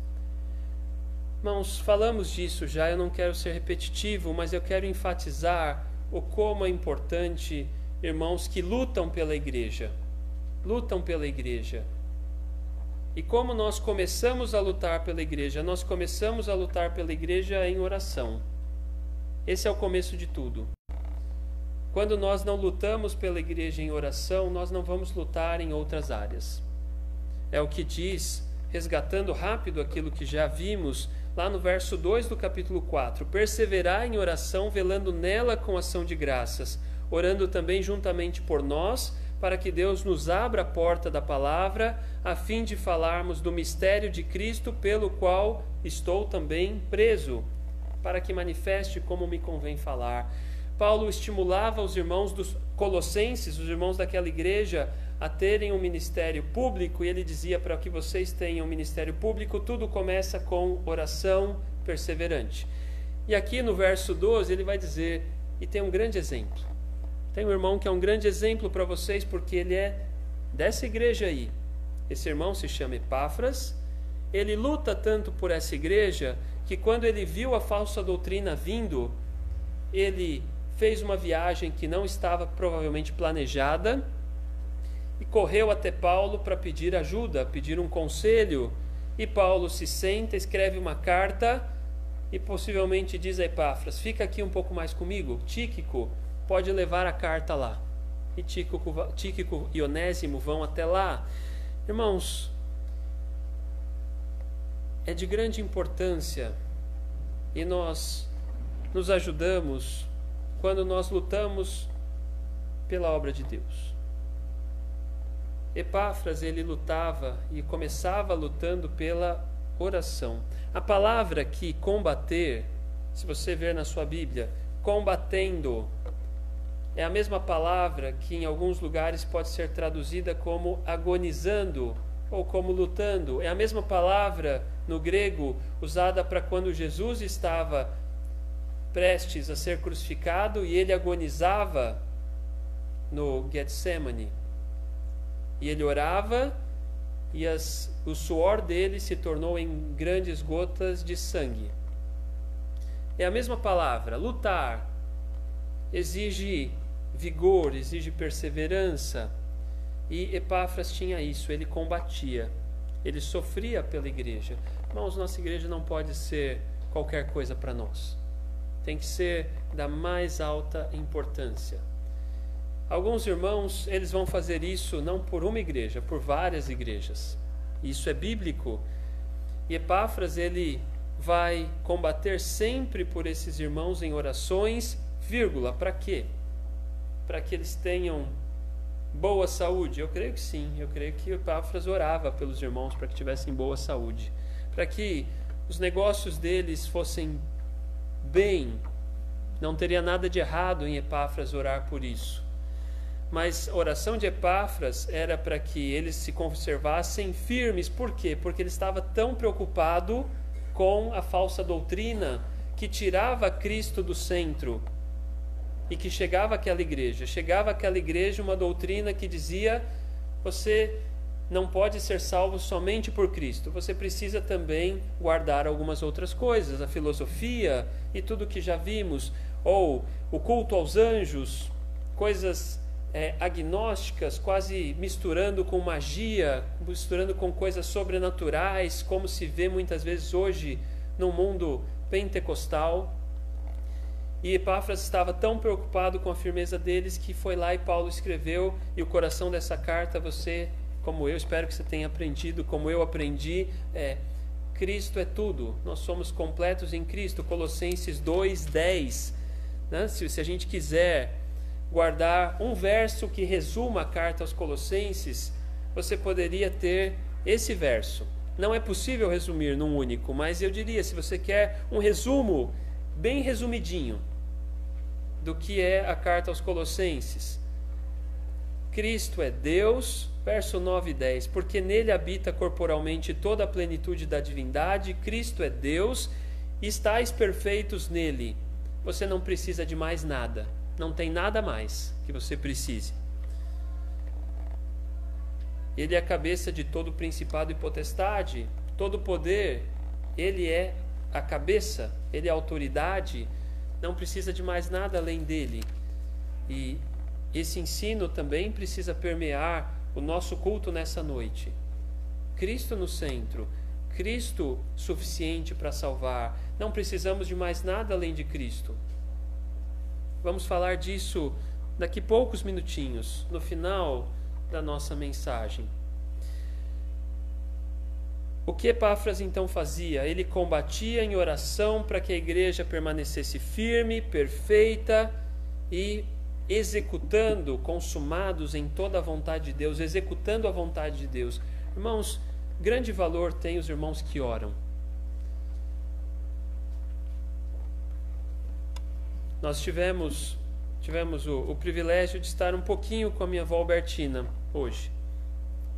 Irmãos, falamos disso já, eu não quero ser repetitivo, mas eu quero enfatizar o como é importante irmãos que lutam pela igreja. Lutam pela igreja. E como nós começamos a lutar pela igreja? Nós começamos a lutar pela igreja em oração. Esse é o começo de tudo. Quando nós não lutamos pela igreja em oração, nós não vamos lutar em outras áreas. É o que diz, resgatando rápido aquilo que já vimos, lá no verso 2 do capítulo 4. Perseverai em oração, velando nela com ação de graças, orando também juntamente por nós, para que Deus nos abra a porta da palavra, a fim de falarmos do mistério de Cristo, pelo qual estou também preso, para que manifeste como me convém falar. Paulo estimulava os irmãos dos Colossenses, os irmãos daquela igreja, a terem um ministério público, e ele dizia, para que vocês tenham um ministério público, tudo começa com oração perseverante. E aqui no verso 12 ele vai dizer, e tem um grande exemplo. Tem um irmão que é um grande exemplo para vocês, porque ele é dessa igreja aí. Esse irmão se chama Epáfras. Ele luta tanto por essa igreja, que quando ele viu a falsa doutrina vindo, ele fez uma viagem que não estava provavelmente planejada, e correu até Paulo para pedir ajuda, pedir um conselho. E Paulo se senta, escreve uma carta, e possivelmente diz a Epáfras, fica aqui um pouco mais comigo, Tíquico pode levar a carta lá. E Tíquico e Onésimo vão até lá. Irmãos, é de grande importância, e nós nos ajudamos quando nós lutamos pela obra de Deus. Epáfras, ele lutava e começava lutando pela oração. A palavra aqui, combater, se você ver na sua Bíblia, combatendo, é a mesma palavra que em alguns lugares pode ser traduzida como agonizando ou como lutando. É a mesma palavra no grego usada para quando Jesus estava prestes a ser crucificado e ele agonizava no Getsemane. E ele orava e o suor dele se tornou em grandes gotas de sangue. É a mesma palavra, lutar, exige vigor, exige perseverança. E Epáfras tinha isso, ele combatia, ele sofria pela igreja. Irmãos, nossa igreja não pode ser qualquer coisa para nós. Tem que ser da mais alta importância. Alguns irmãos, eles vão fazer isso não por uma igreja, por várias igrejas. Isso é bíblico. E Epáfras, ele vai combater sempre por esses irmãos em orações, vírgula, para quê? Para que eles tenham boa saúde? Eu creio que sim, eu creio que Epáfras orava pelos irmãos para que tivessem boa saúde, para que os negócios deles fossem bem. Não teria nada de errado em Epáfras orar por isso. Mas a oração de Epáfras era para que eles se conservassem firmes. Por quê? Porque ele estava tão preocupado com a falsa doutrina que tirava Cristo do centro e que chegava àquela igreja uma doutrina que dizia: você não pode ser salvo somente por Cristo, você precisa também guardar algumas outras coisas, a filosofia e tudo que já vimos, ou o culto aos anjos, coisas agnósticas, quase misturando com magia, misturando com coisas sobrenaturais, como se vê muitas vezes hoje no mundo pentecostal. E Epáfras estava tão preocupado com a firmeza deles que foi lá e Paulo escreveu, e o coração dessa carta, você, como eu, espero que você tenha aprendido, como eu aprendi, Cristo é tudo, nós somos completos em Cristo. Colossenses 2:10, né? Se a gente quiser guardar um verso que resuma a carta aos Colossenses, você poderia ter esse verso. Não é possível resumir num único, mas eu diria, se você quer um resumo bem resumidinho do que é a carta aos Colossenses: Cristo é Deus, verso 9 e 10, porque nele habita corporalmente toda a plenitude da divindade. Cristo é Deus, estáis perfeitos nele. Você não precisa de mais nada, não tem nada mais que você precise. Ele é a cabeça de todo principado e potestade, todo poder. Ele é a cabeça, ele é a autoridade, não precisa de mais nada além dele. E esse ensino também precisa permear o nosso culto nessa noite. Cristo no centro, Cristo suficiente para salvar, não precisamos de mais nada além de Cristo. Vamos falar disso daqui poucos minutinhos, no final da nossa mensagem. O que Epáfras então fazia? Ele combatia em oração para que a igreja permanecesse firme, perfeita e executando, consumados em toda a vontade de Deus, executando a vontade de Deus. Irmãos, grande valor tem os irmãos que oram. Nós tivemos o privilégio de estar um pouquinho com a minha avó Albertina hoje,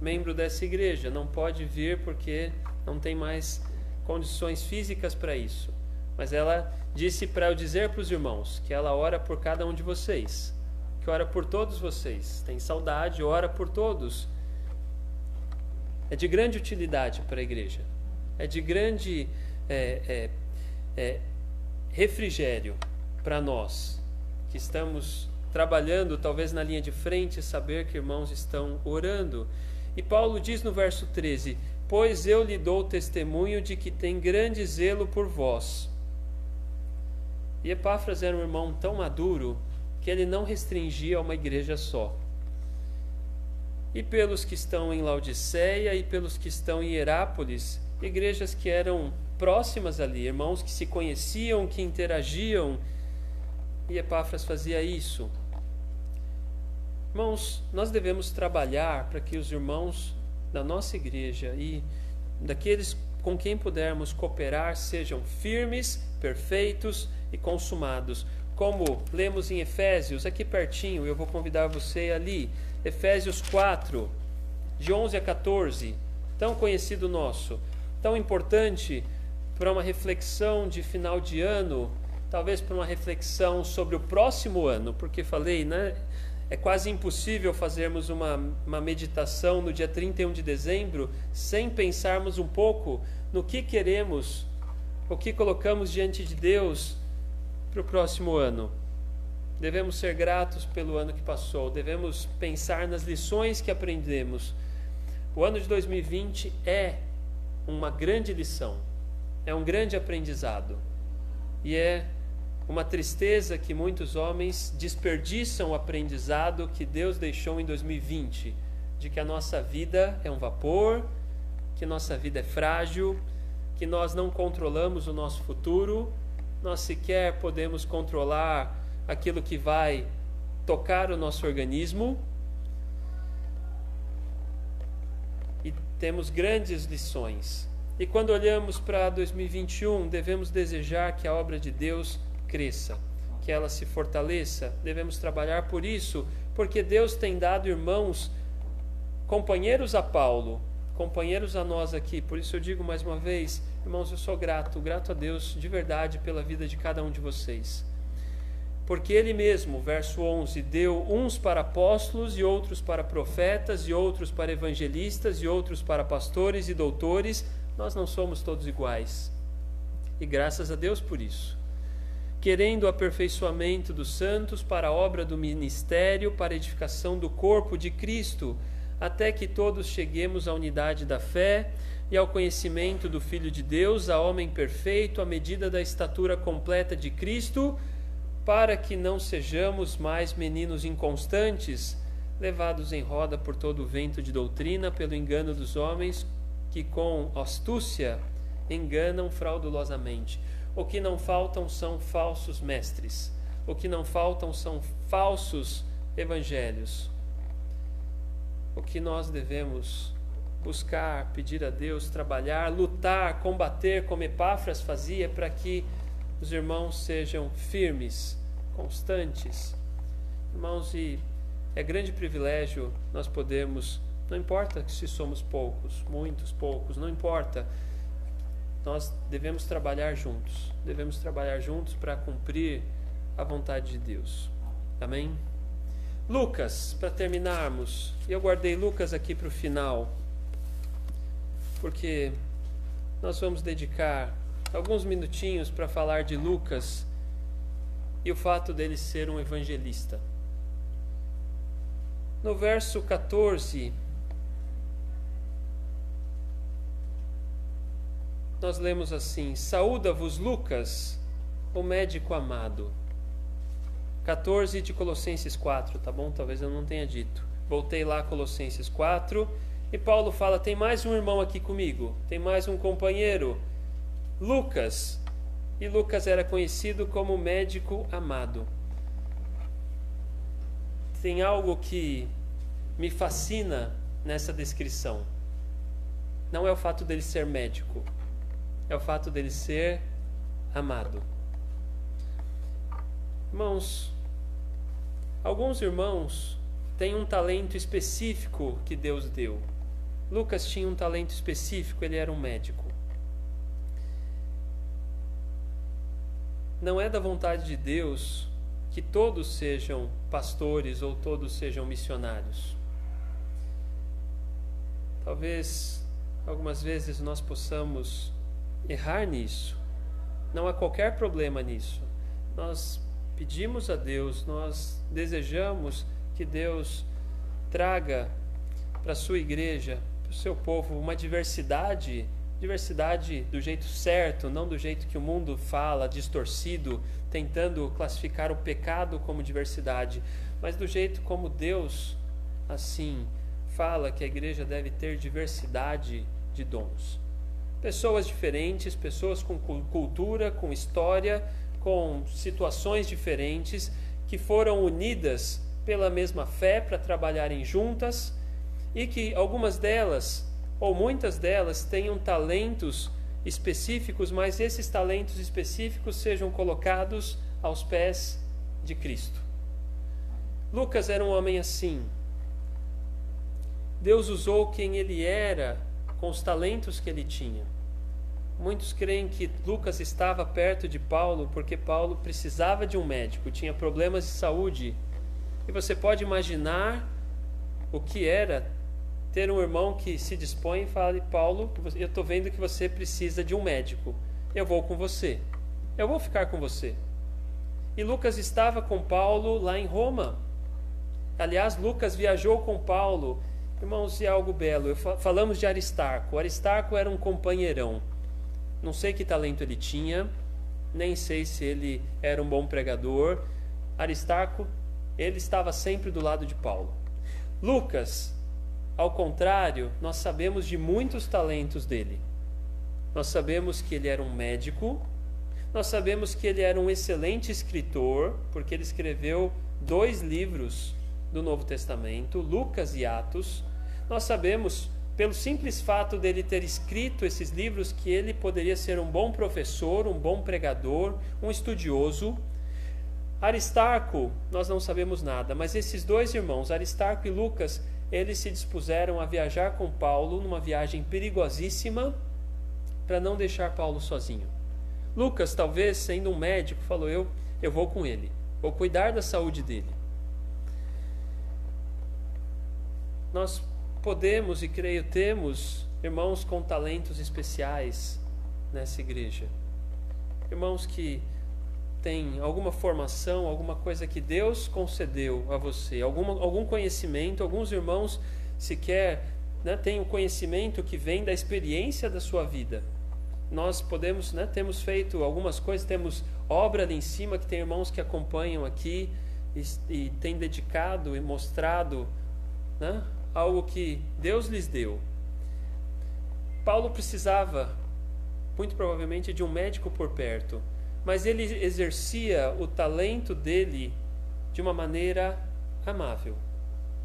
membro dessa igreja. Não pode vir porque não tem mais condições físicas para isso, mas ela disse para eu dizer para os irmãos que ela ora por cada um de vocês, que ora por todos vocês, tem saudade, ora por todos. É de grande utilidade para a igreja, é de grande refrigério para nós que estamos trabalhando talvez na linha de frente, saber que irmãos estão orando. E Paulo diz no verso 13: pois eu lhe dou testemunho de que tem grande zelo por vós. E Epáfras era um irmão tão maduro que ele não restringia a uma igreja só. E pelos que estão em Laodiceia e pelos que estão em Herápolis, igrejas que eram próximas ali, irmãos que se conheciam, que interagiam, e Epáfras fazia isso. Irmãos, nós devemos trabalhar para que os irmãos da nossa igreja e daqueles com quem pudermos cooperar sejam firmes, perfeitos e consumados. Como lemos em Efésios, aqui pertinho, eu vou convidar você ali, Efésios 4, de 11 a 14, tão conhecido nosso, tão importante para uma reflexão de final de ano, talvez para uma reflexão sobre o próximo ano, porque falei, né? É quase impossível fazermos uma meditação no dia 31 de dezembro sem pensarmos um pouco no que queremos, o que colocamos diante de Deus para o próximo ano. Devemos ser gratos pelo ano que passou, devemos pensar nas lições que aprendemos. O ano de 2020 é uma grande lição, é um grande aprendizado, e é uma tristeza que muitos homens desperdiçam o aprendizado que Deus deixou em 2020, de que a nossa vida é um vapor, que nossa vida é frágil, que nós não controlamos o nosso futuro, nós sequer podemos controlar aquilo que vai tocar o nosso organismo. E temos grandes lições. E quando olhamos para 2021, devemos desejar que a obra de Deus cresça, que ela se fortaleça. Devemos trabalhar por isso, porque Deus tem dado irmãos, companheiros a Paulo, companheiros a nós aqui. Por isso eu digo mais uma vez, irmãos, eu sou grato a Deus de verdade pela vida de cada um de vocês. Porque Ele mesmo, verso 11, deu uns para apóstolos e outros para profetas e outros para evangelistas e outros para pastores e doutores. Nós não somos todos iguais. E graças a Deus por isso. Querendo o aperfeiçoamento dos santos para a obra do ministério, para a edificação do corpo de Cristo, até que todos cheguemos à unidade da fé e ao conhecimento do Filho de Deus, a homem perfeito, à medida da estatura completa de Cristo, para que não sejamos mais meninos inconstantes, levados em roda por todo o vento de doutrina, pelo engano dos homens, que com astúcia enganam fraudulosamente. O que não faltam são falsos mestres. O que não faltam são falsos evangelhos. O que nós devemos buscar, pedir a Deus, trabalhar, lutar, combater, como Epáfras fazia, para que os irmãos sejam firmes, constantes. Irmãos, e é grande privilégio nós podemos, não importa se somos poucos, muitos, poucos, não importa, nós devemos trabalhar juntos para cumprir a vontade de Deus. Amém? Lucas, para terminarmos, eu guardei Lucas aqui para o final, porque nós vamos dedicar alguns minutinhos para falar de Lucas e o fato dele ser um evangelista. No verso 14, nós lemos assim: saúda-vos Lucas, o médico amado. 14 de Colossenses 4, tá bom? Talvez eu não tenha dito. Voltei lá a Colossenses 4 e Paulo fala: tem mais um irmão aqui comigo, tem mais um companheiro, Lucas. E Lucas era conhecido como médico amado. Tem algo que me fascina nessa descrição. Não é o fato dele ser médico, é o fato dele ser amado. Irmãos, alguns irmãos têm um talento específico que Deus deu. Lucas tinha um talento específico, ele era um médico. Não é da vontade de Deus que todos sejam pastores ou todos sejam missionários. Talvez algumas vezes nós possamos errar nisso. Não há qualquer problema nisso. Nós pedimos a Deus, nós desejamos que Deus traga para a sua igreja, para o seu povo, uma diversidade do jeito certo, não do jeito que o mundo fala, distorcido, tentando classificar o pecado como diversidade, mas do jeito como Deus, assim, fala que a igreja deve ter diversidade de dons. Pessoas diferentes, pessoas com cultura, com história, com situações diferentes, que foram unidas pela mesma fé para trabalharem juntas, e que algumas delas, ou muitas delas, tenham talentos específicos, mas esses talentos específicos sejam colocados aos pés de Cristo. Lucas era um homem assim. Deus usou quem ele era com os talentos que ele tinha. Muitos creem que Lucas estava perto de Paulo porque Paulo precisava de um médico, tinha problemas de saúde. E você pode imaginar o que era ter um irmão que se dispõe e fala: Paulo, eu estou vendo que você precisa de um médico, eu vou com você, eu vou ficar com você. E Lucas estava com Paulo lá em Roma. Aliás, Lucas viajou com Paulo. Irmãos, é algo belo. Falamos de Aristarco. Aristarco era um companheirão. Não sei que talento ele tinha, nem sei se ele era um bom pregador. Aristarco, ele estava sempre do lado de Paulo. Lucas Ao contrário, nós sabemos de muitos talentos dele. Nós sabemos que ele era um médico, nós sabemos que ele era um excelente escritor, porque ele escreveu 2 livros do Novo Testamento, Lucas e Atos. Nós sabemos, pelo simples fato dele ter escrito esses livros, que ele poderia ser um bom professor, um bom pregador, um estudioso. Aristarco, nós não sabemos nada, mas esses 2 irmãos, Aristarco e Lucas, eles se dispuseram a viajar com Paulo numa viagem perigosíssima para não deixar Paulo sozinho. Lucas, talvez sendo um médico, falou: eu vou com ele, vou cuidar da saúde dele. Nós podemos, e creio temos, irmãos com talentos especiais nessa igreja. Irmãos que têm alguma formação, alguma coisa que Deus concedeu a você, algum conhecimento. Alguns irmãos sequer têm o conhecimento que vem da experiência da sua vida. Nós podemos, temos feito algumas coisas, temos obra ali em cima, que tem irmãos que acompanham aqui e têm dedicado e mostrado algo que Deus lhes deu. Paulo precisava, muito provavelmente, de um médico por perto, mas ele exercia o talento dele de uma maneira amável.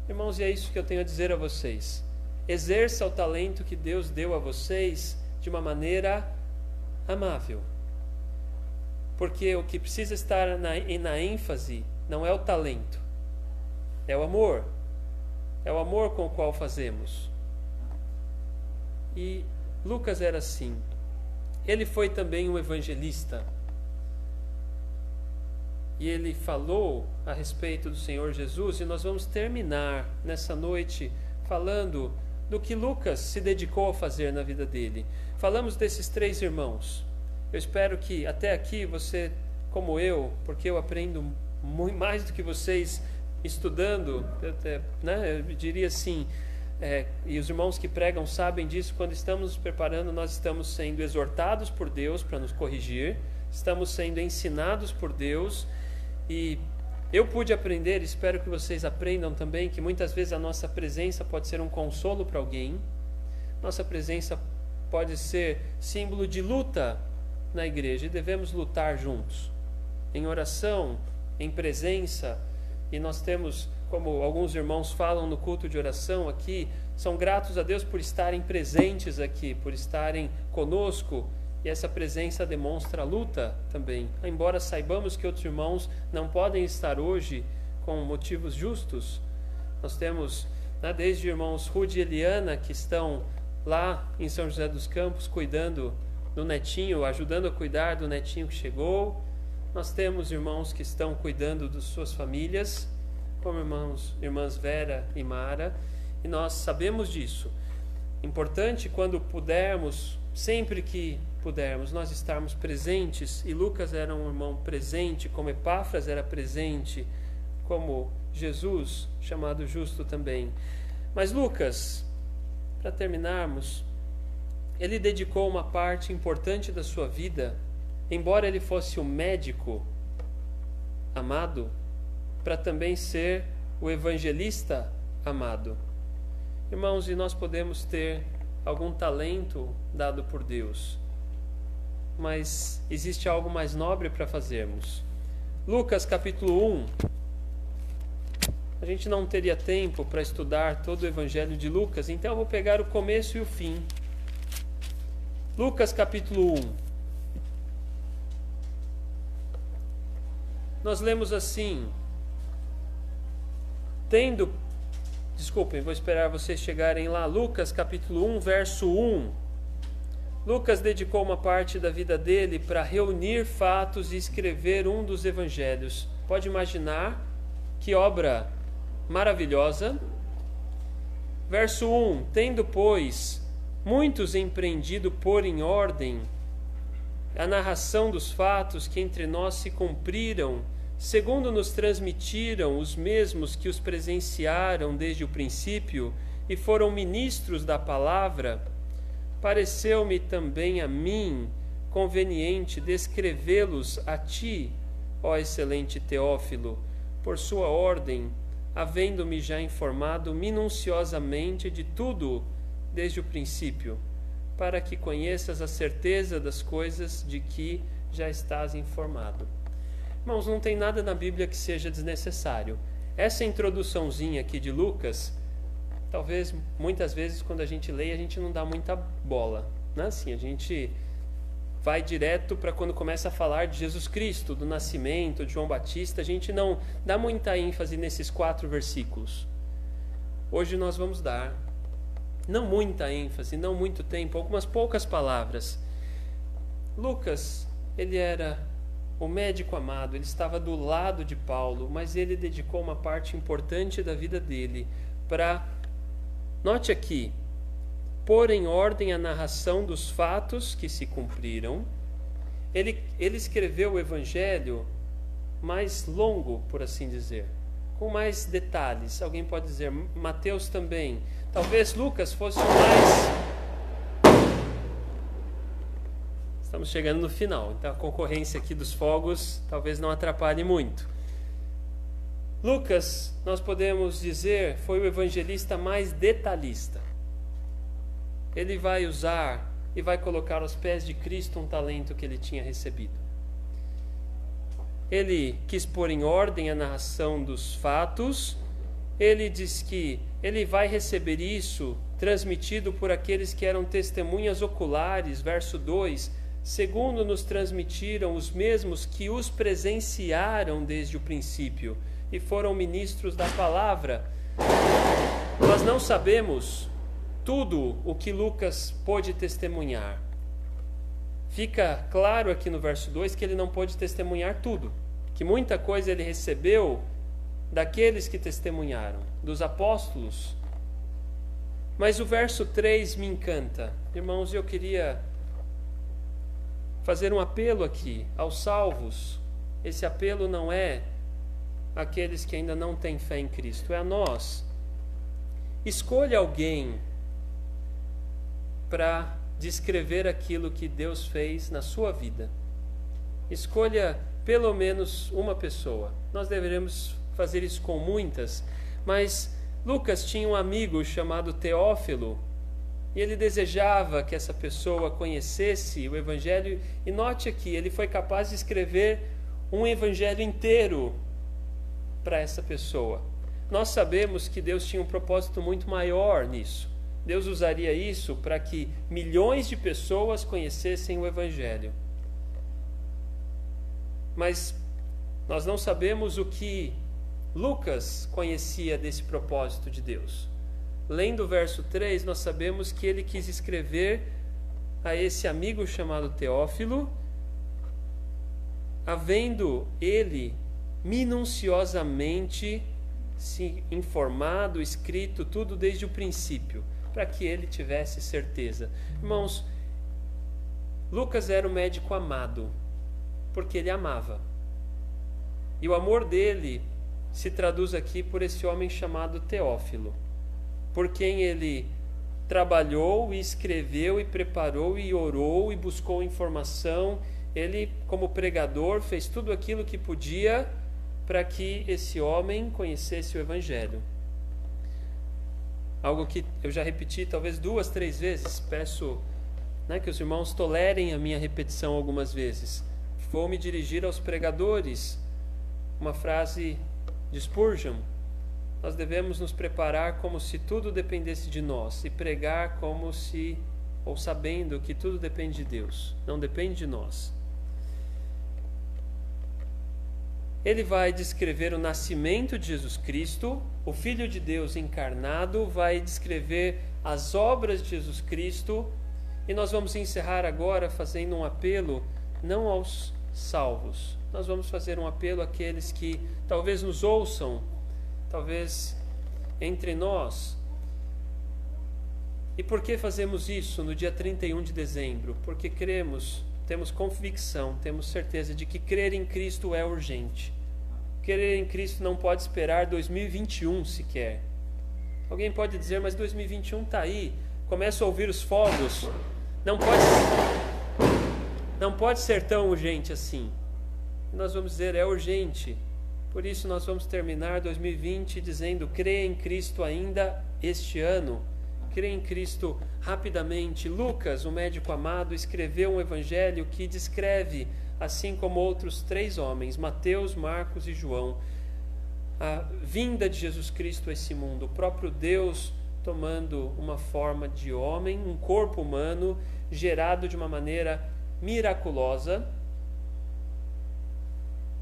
Irmãos, e é isso que eu tenho a dizer a vocês. Exerça o talento que Deus deu a vocês de uma maneira amável. Porque o que precisa estar na ênfase não é o talento, é o amor. É o amor com o qual fazemos. E Lucas era assim. Ele foi também um evangelista. E ele falou a respeito do Senhor Jesus, e nós vamos terminar nessa noite falando do que Lucas se dedicou a fazer na vida dele. Falamos desses 3 irmãos. Eu espero que até aqui você, como eu, porque eu aprendo muito mais do que vocês estudando, eu diria assim, e os irmãos que pregam sabem disso, quando estamos nos preparando, nós estamos sendo exortados por Deus para nos corrigir, estamos sendo ensinados por Deus, e eu pude aprender, espero que vocês aprendam também, que muitas vezes a nossa presença pode ser um consolo para alguém, nossa presença pode ser símbolo de luta na igreja, e devemos lutar juntos, em oração, em presença. E nós temos, como alguns irmãos falam no culto de oração aqui, são gratos a Deus por estarem presentes aqui, por estarem conosco, e essa presença demonstra a luta também. Embora saibamos que outros irmãos não podem estar hoje com motivos justos, nós temos desde irmãos Rude e Eliana, que estão lá em São José dos Campos cuidando do netinho, ajudando a cuidar do netinho que chegou. Nós temos irmãos que estão cuidando de suas famílias, como irmãs Vera e Mara, e nós sabemos disso. Importante, quando pudermos, sempre que pudermos, nós estarmos presentes, e Lucas era um irmão presente, como Epáfras era presente, como Jesus, chamado Justo também. Mas Lucas, para terminarmos, ele dedicou uma parte importante da sua vida, embora ele fosse o médico amado, para também ser o evangelista amado. Irmãos, e nós podemos ter algum talento dado por Deus, mas existe algo mais nobre para fazermos. Lucas capítulo 1. A gente não teria tempo para estudar todo o evangelho de Lucas, então eu vou pegar o começo e o fim. Lucas capítulo 1. Nós lemos assim: desculpem, vou esperar vocês chegarem lá. Lucas capítulo 1, verso 1. Lucas dedicou uma parte da vida dele para reunir fatos e escrever um dos evangelhos. Pode imaginar que obra maravilhosa. Verso 1: Tendo, pois, muitos empreendido pôr em ordem a narração dos fatos que entre nós se cumpriram, segundo nos transmitiram os mesmos que os presenciaram desde o princípio e foram ministros da palavra, pareceu-me também a mim conveniente descrevê-los a ti, ó excelente Teófilo, por sua ordem, havendo-me já informado minuciosamente de tudo desde o princípio, para que conheças a certeza das coisas de que já estás informado. Irmãos, não tem nada na Bíblia que seja desnecessário. Essa introduçãozinha aqui de Lucas, talvez muitas vezes quando a gente lê, a gente não dá muita bola, né? Assim, a gente vai direto para quando começa a falar de Jesus Cristo, do nascimento, de João Batista, a gente não dá muita ênfase nesses 4 versículos. Hoje nós vamos dar, não muita ênfase, não muito tempo, algumas poucas palavras. Lucas, ele era o médico amado, ele estava do lado de Paulo, mas ele dedicou uma parte importante da vida dele para, note aqui, pôr em ordem a narração dos fatos que se cumpriram. Ele escreveu o evangelho mais longo, por assim dizer, com mais detalhes. Alguém pode dizer, Mateus também. Talvez Lucas fosse o mais... Estamos chegando no final, então a concorrência aqui dos fogos talvez não atrapalhe muito. Lucas, nós podemos dizer, foi o evangelista mais detalhista. Ele vai usar e vai colocar aos pés de Cristo um talento que ele tinha recebido. Ele quis pôr em ordem a narração dos fatos. Ele diz que ele vai receber isso transmitido por aqueles que eram testemunhas oculares, verso 2, segundo nos transmitiram os mesmos que os presenciaram desde o princípio e foram ministros da palavra. Nós não sabemos tudo o que Lucas pôde testemunhar. Fica claro aqui no verso 2 que ele não pôde testemunhar tudo, que muita coisa ele recebeu daqueles que testemunharam, dos apóstolos. Mas o verso 3 me encanta. Irmãos, eu queria fazer um apelo aqui aos salvos. Esse apelo não é àqueles que ainda não têm fé em Cristo, é a nós. Escolha alguém para descrever aquilo que Deus fez na sua vida. Escolha pelo menos uma pessoa. Nós deveremos fazer isso com muitas, mas Lucas tinha um amigo chamado Teófilo, e ele desejava que essa pessoa conhecesse o Evangelho, e note aqui, ele foi capaz de escrever um Evangelho inteiro para essa pessoa. Nós sabemos que Deus tinha um propósito muito maior nisso. Deus usaria isso para que milhões de pessoas conhecessem o Evangelho. Mas nós não sabemos o que Lucas conhecia desse propósito de Deus. Lendo o verso 3, nós sabemos que ele quis escrever a esse amigo chamado Teófilo, havendo ele minuciosamente se informado, escrito tudo desde o princípio, para que ele tivesse certeza. Irmãos, Lucas era o médico amado, porque ele amava. E o amor dele se traduz aqui por esse homem chamado Teófilo, por quem ele trabalhou e escreveu e preparou e orou e buscou informação. Ele, como pregador, fez tudo aquilo que podia para que esse homem conhecesse o Evangelho. Algo que eu já repeti talvez 2, 3 vezes. Peço, que os irmãos tolerem a minha repetição algumas vezes. Vou me dirigir aos pregadores. Uma frase de Spurgeon: nós devemos nos preparar como se tudo dependesse de nós e pregar como se, ou sabendo que tudo depende de Deus, não depende de nós. Ele vai descrever o nascimento de Jesus Cristo, o Filho de Deus encarnado, vai descrever as obras de Jesus Cristo, e nós vamos encerrar agora fazendo um apelo não aos salvos, nós vamos fazer um apelo àqueles que talvez nos ouçam, talvez entre nós. E por que fazemos isso no dia 31 de dezembro? Porque cremos, temos convicção, temos certeza de que crer em Cristo é urgente. Crer em Cristo não pode esperar 2021 sequer. Alguém pode dizer, mas 2021 está aí, começa a ouvir os fogos. Não pode ser tão urgente assim. Nós vamos dizer, é urgente. Por isso nós vamos terminar 2020 dizendo: creia em Cristo ainda este ano. Creia em Cristo rapidamente. Lucas, o médico amado, escreveu um evangelho que descreve, assim como outros 3 homens, Mateus, Marcos e João, a vinda de Jesus Cristo a esse mundo, o próprio Deus tomando uma forma de homem, um corpo humano gerado de uma maneira miraculosa,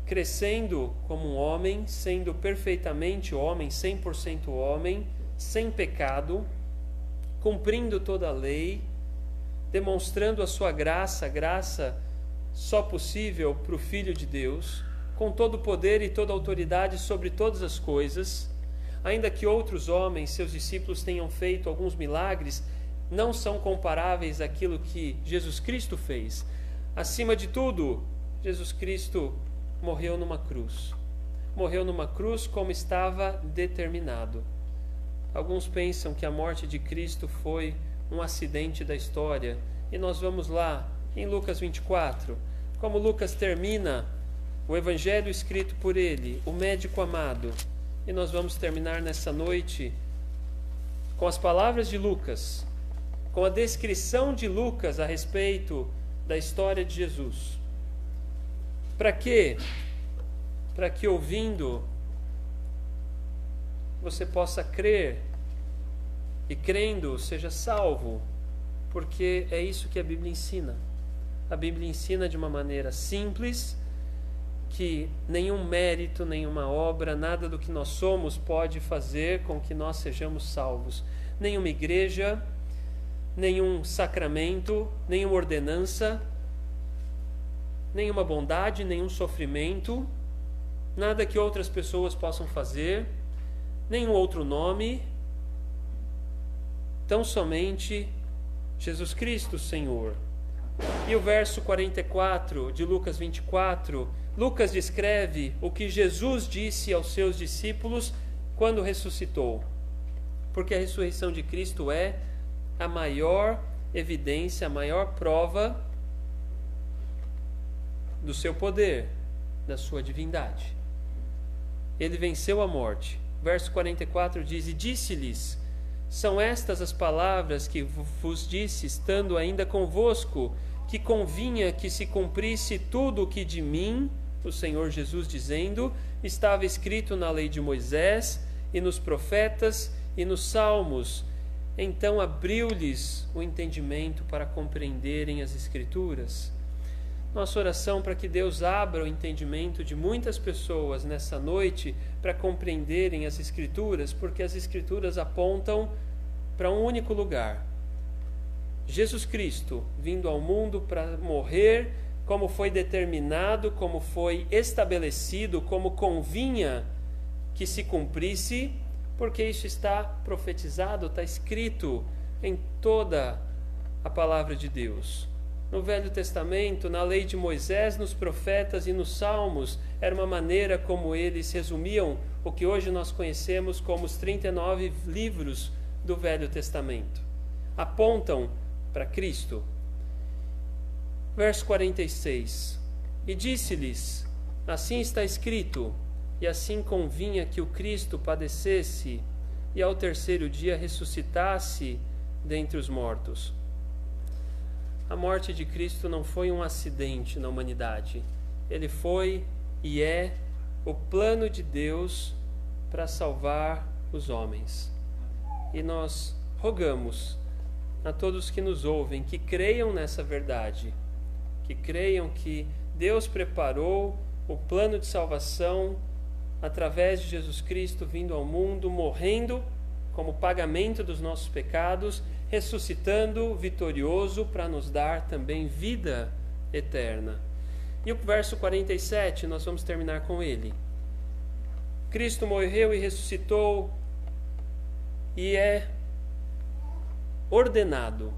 crescendo como um homem, sendo perfeitamente homem, 100% homem, sem pecado, cumprindo toda a lei, demonstrando a sua graça só possível para o Filho de Deus, com todo o poder e toda a autoridade sobre todas as coisas. Ainda que outros homens, seus discípulos, tenham feito alguns milagres, não são comparáveis àquilo que Jesus Cristo fez. Acima de tudo, Jesus Cristo morreu numa cruz. Morreu numa cruz como estava determinado. Alguns pensam que a morte de Cristo foi um acidente da história. E nós vamos lá, em Lucas 24, como Lucas termina o evangelho escrito por ele, o médico amado. E nós vamos terminar nessa noite com as palavras de Lucas, com a descrição de Lucas a respeito da história de Jesus. Para quê? Para que ouvindo você possa crer e crendo seja salvo, porque é isso que a Bíblia ensina. A Bíblia ensina de uma maneira simples, que nenhum mérito, nenhuma obra, nada do que nós somos pode fazer com que nós sejamos salvos. Nenhuma igreja, nenhum sacramento, nenhuma ordenança, nenhuma bondade, nenhum sofrimento, nada que outras pessoas possam fazer, nenhum outro nome, tão somente Jesus Cristo, Senhor. E o verso 44 de Lucas 24, Lucas descreve o que Jesus disse aos seus discípulos quando ressuscitou. Porque a ressurreição de Cristo é a maior evidência, a maior prova do seu poder, da sua divindade. Ele venceu a morte. Verso 44 diz: E disse-lhes: São estas as palavras que vos disse, estando ainda convosco, que convinha que se cumprisse tudo o que de mim, o Senhor Jesus dizendo, estava escrito na lei de Moisés, e nos profetas, e nos salmos. Então abriu-lhes o entendimento para compreenderem as Escrituras. Nossa oração para que Deus abra o entendimento de muitas pessoas nessa noite para compreenderem as Escrituras, porque as Escrituras apontam para um único lugar: Jesus Cristo vindo ao mundo para morrer como foi determinado, como foi estabelecido, como convinha que se cumprisse, porque isso está profetizado, está escrito em toda a palavra de Deus. No Velho Testamento, na lei de Moisés, nos profetas e nos salmos, era uma maneira como eles resumiam o que hoje nós conhecemos como os 39 livros do Velho Testamento. Apontam para Cristo. Verso 46. E disse-lhes: Assim está escrito, e assim convinha que o Cristo padecesse e ao terceiro dia ressuscitasse dentre os mortos. A morte de Cristo não foi um acidente na humanidade. Ele foi e é o plano de Deus para salvar os homens. E nós rogamos a todos que nos ouvem que creiam nessa verdade, que creiam que Deus preparou o plano de salvação através de Jesus Cristo vindo ao mundo, morrendo como pagamento dos nossos pecados, ressuscitando vitorioso para nos dar também vida eterna. E o verso 47, nós vamos terminar com ele. Cristo morreu e ressuscitou, e é ordenado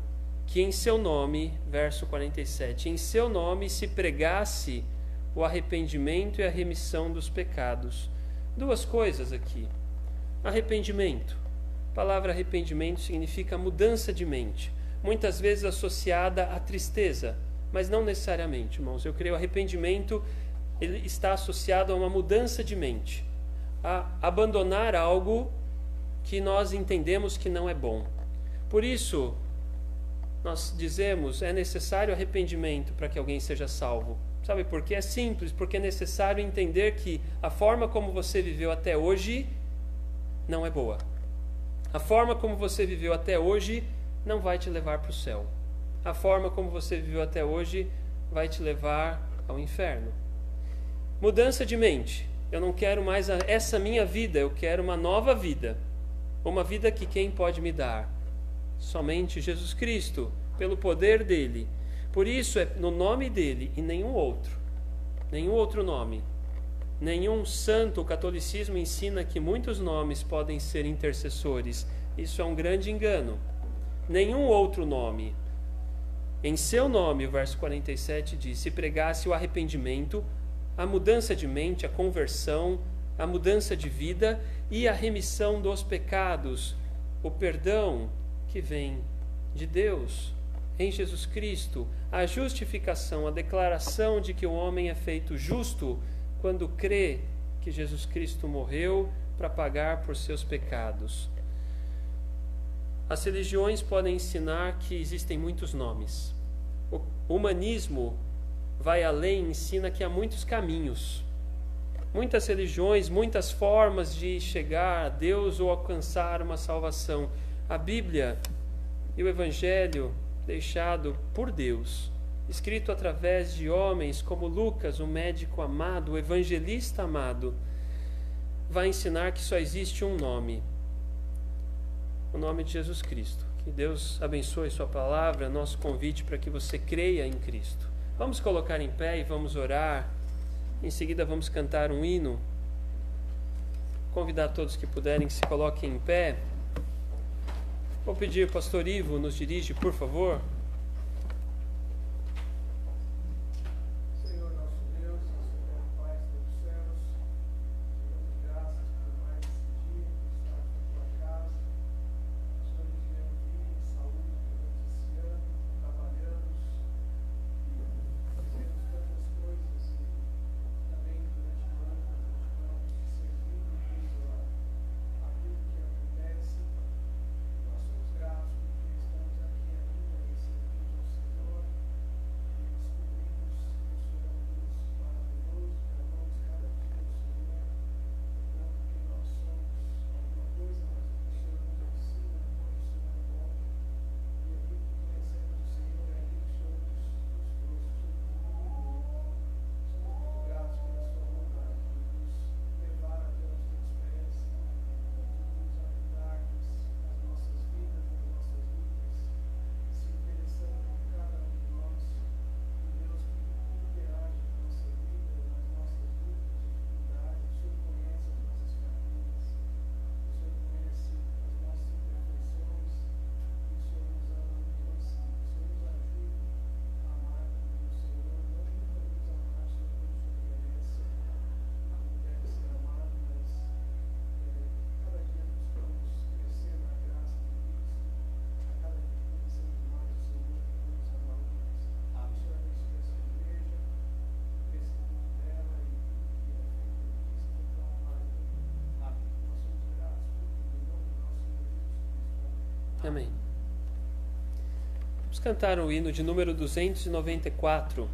que em seu nome, verso 47, em seu nome se pregasse o arrependimento e a remissão dos pecados. Duas coisas aqui. Arrependimento. A palavra arrependimento significa mudança de mente, muitas vezes associada à tristeza, mas não necessariamente, irmãos. Eu creio arrependimento ele está associado a uma mudança de mente, a abandonar algo que nós entendemos que não é bom. Por isso, nós dizemos, é necessário arrependimento para que alguém seja salvo. Sabe por quê? É simples, porque é necessário entender que a forma como você viveu até hoje não é boa. A forma como você viveu até hoje não vai te levar para o céu. A forma como você viveu até hoje vai te levar ao inferno. Mudança de mente. Eu não quero mais essa minha vida, eu quero uma nova vida. Uma vida que quem pode me dar? Somente Jesus Cristo, pelo poder dele. Por isso é no nome dele e nenhum outro nome. Nenhum santo. O catolicismo ensina que muitos nomes podem ser intercessores. Isso é um grande engano. Nenhum outro nome. Em seu nome, o verso 47 diz, se pregasse o arrependimento, a mudança de mente, a conversão, a mudança de vida e a remissão dos pecados, o perdão que vem de Deus em Jesus Cristo, a justificação, a declaração de que o homem é feito justo quando crê que Jesus Cristo morreu para pagar por seus pecados. As religiões podem ensinar que existem muitos nomes. O humanismo vai além e ensina que há muitos caminhos. Muitas religiões, muitas formas de chegar a Deus ou alcançar uma salvação. A Bíblia e o Evangelho deixado por Deus, escrito através de homens como Lucas, o médico amado, o evangelista amado, vai ensinar que só existe um nome, o nome de Jesus Cristo. Que Deus abençoe sua palavra, nosso convite para que você creia em Cristo. Vamos colocar em pé e vamos orar. Em seguida vamos cantar um hino. Convidar todos que puderem que se coloquem em pé. Vou pedir, pastor Ivo, nos dirige, por favor. Senhor nosso Deus, nosso Pai dos céus, te damos graças por mais esse dia, por estar na tua casa. Senhor, nos deu vida e saúde durante esse ano, trabalhamos e fizemos tantas coisas e também durante o ano continuamos servindo devido àquilo que acontece. Nós somos gratos porque estamos aqui ainda em serviço ao Senhor e descobrimos que o Senhor é um Deus maravilhoso, que amamos cada dia o Senhor, não porque nós somos alguma coisa, mas porque o Senhor nos ensina como o Senhor é bom. E aquilo que conhecemos o Senhor é aquilo que o Senhor nos trouxe, o Senhor nos iluminou. Somos muito gratos pela sua vontade de nos levar até os teus pés, de nos ajudar nas nossas vidas, nas nossas lutas, se interessando por cada um de nós, um Deus que interage na nossa vida, nas nossas lutas, dificuldades. O Senhor conhece as nossas fraquezas, o Senhor conhece as nossas imperfeições, e o Senhor nos ama muito assim. O Senhor nos ajude a amar também o Senhor, não nunca nos amar, Senhor, como o Senhor merece, como deve ser amado, mas cada dia nós vamos crescer na graça de Cristo, a cada dia conhecemos mais o Senhor e nos amamos mais. O Senhor abençoe essa igreja, esse culto dela e tudo que é feito aqui, Senhor, para a honra e glória. Nós somos gratos por tudo, em nome do nosso Senhor Jesus Cristo. Amém. Amém. Vamos cantar o hino de número 294.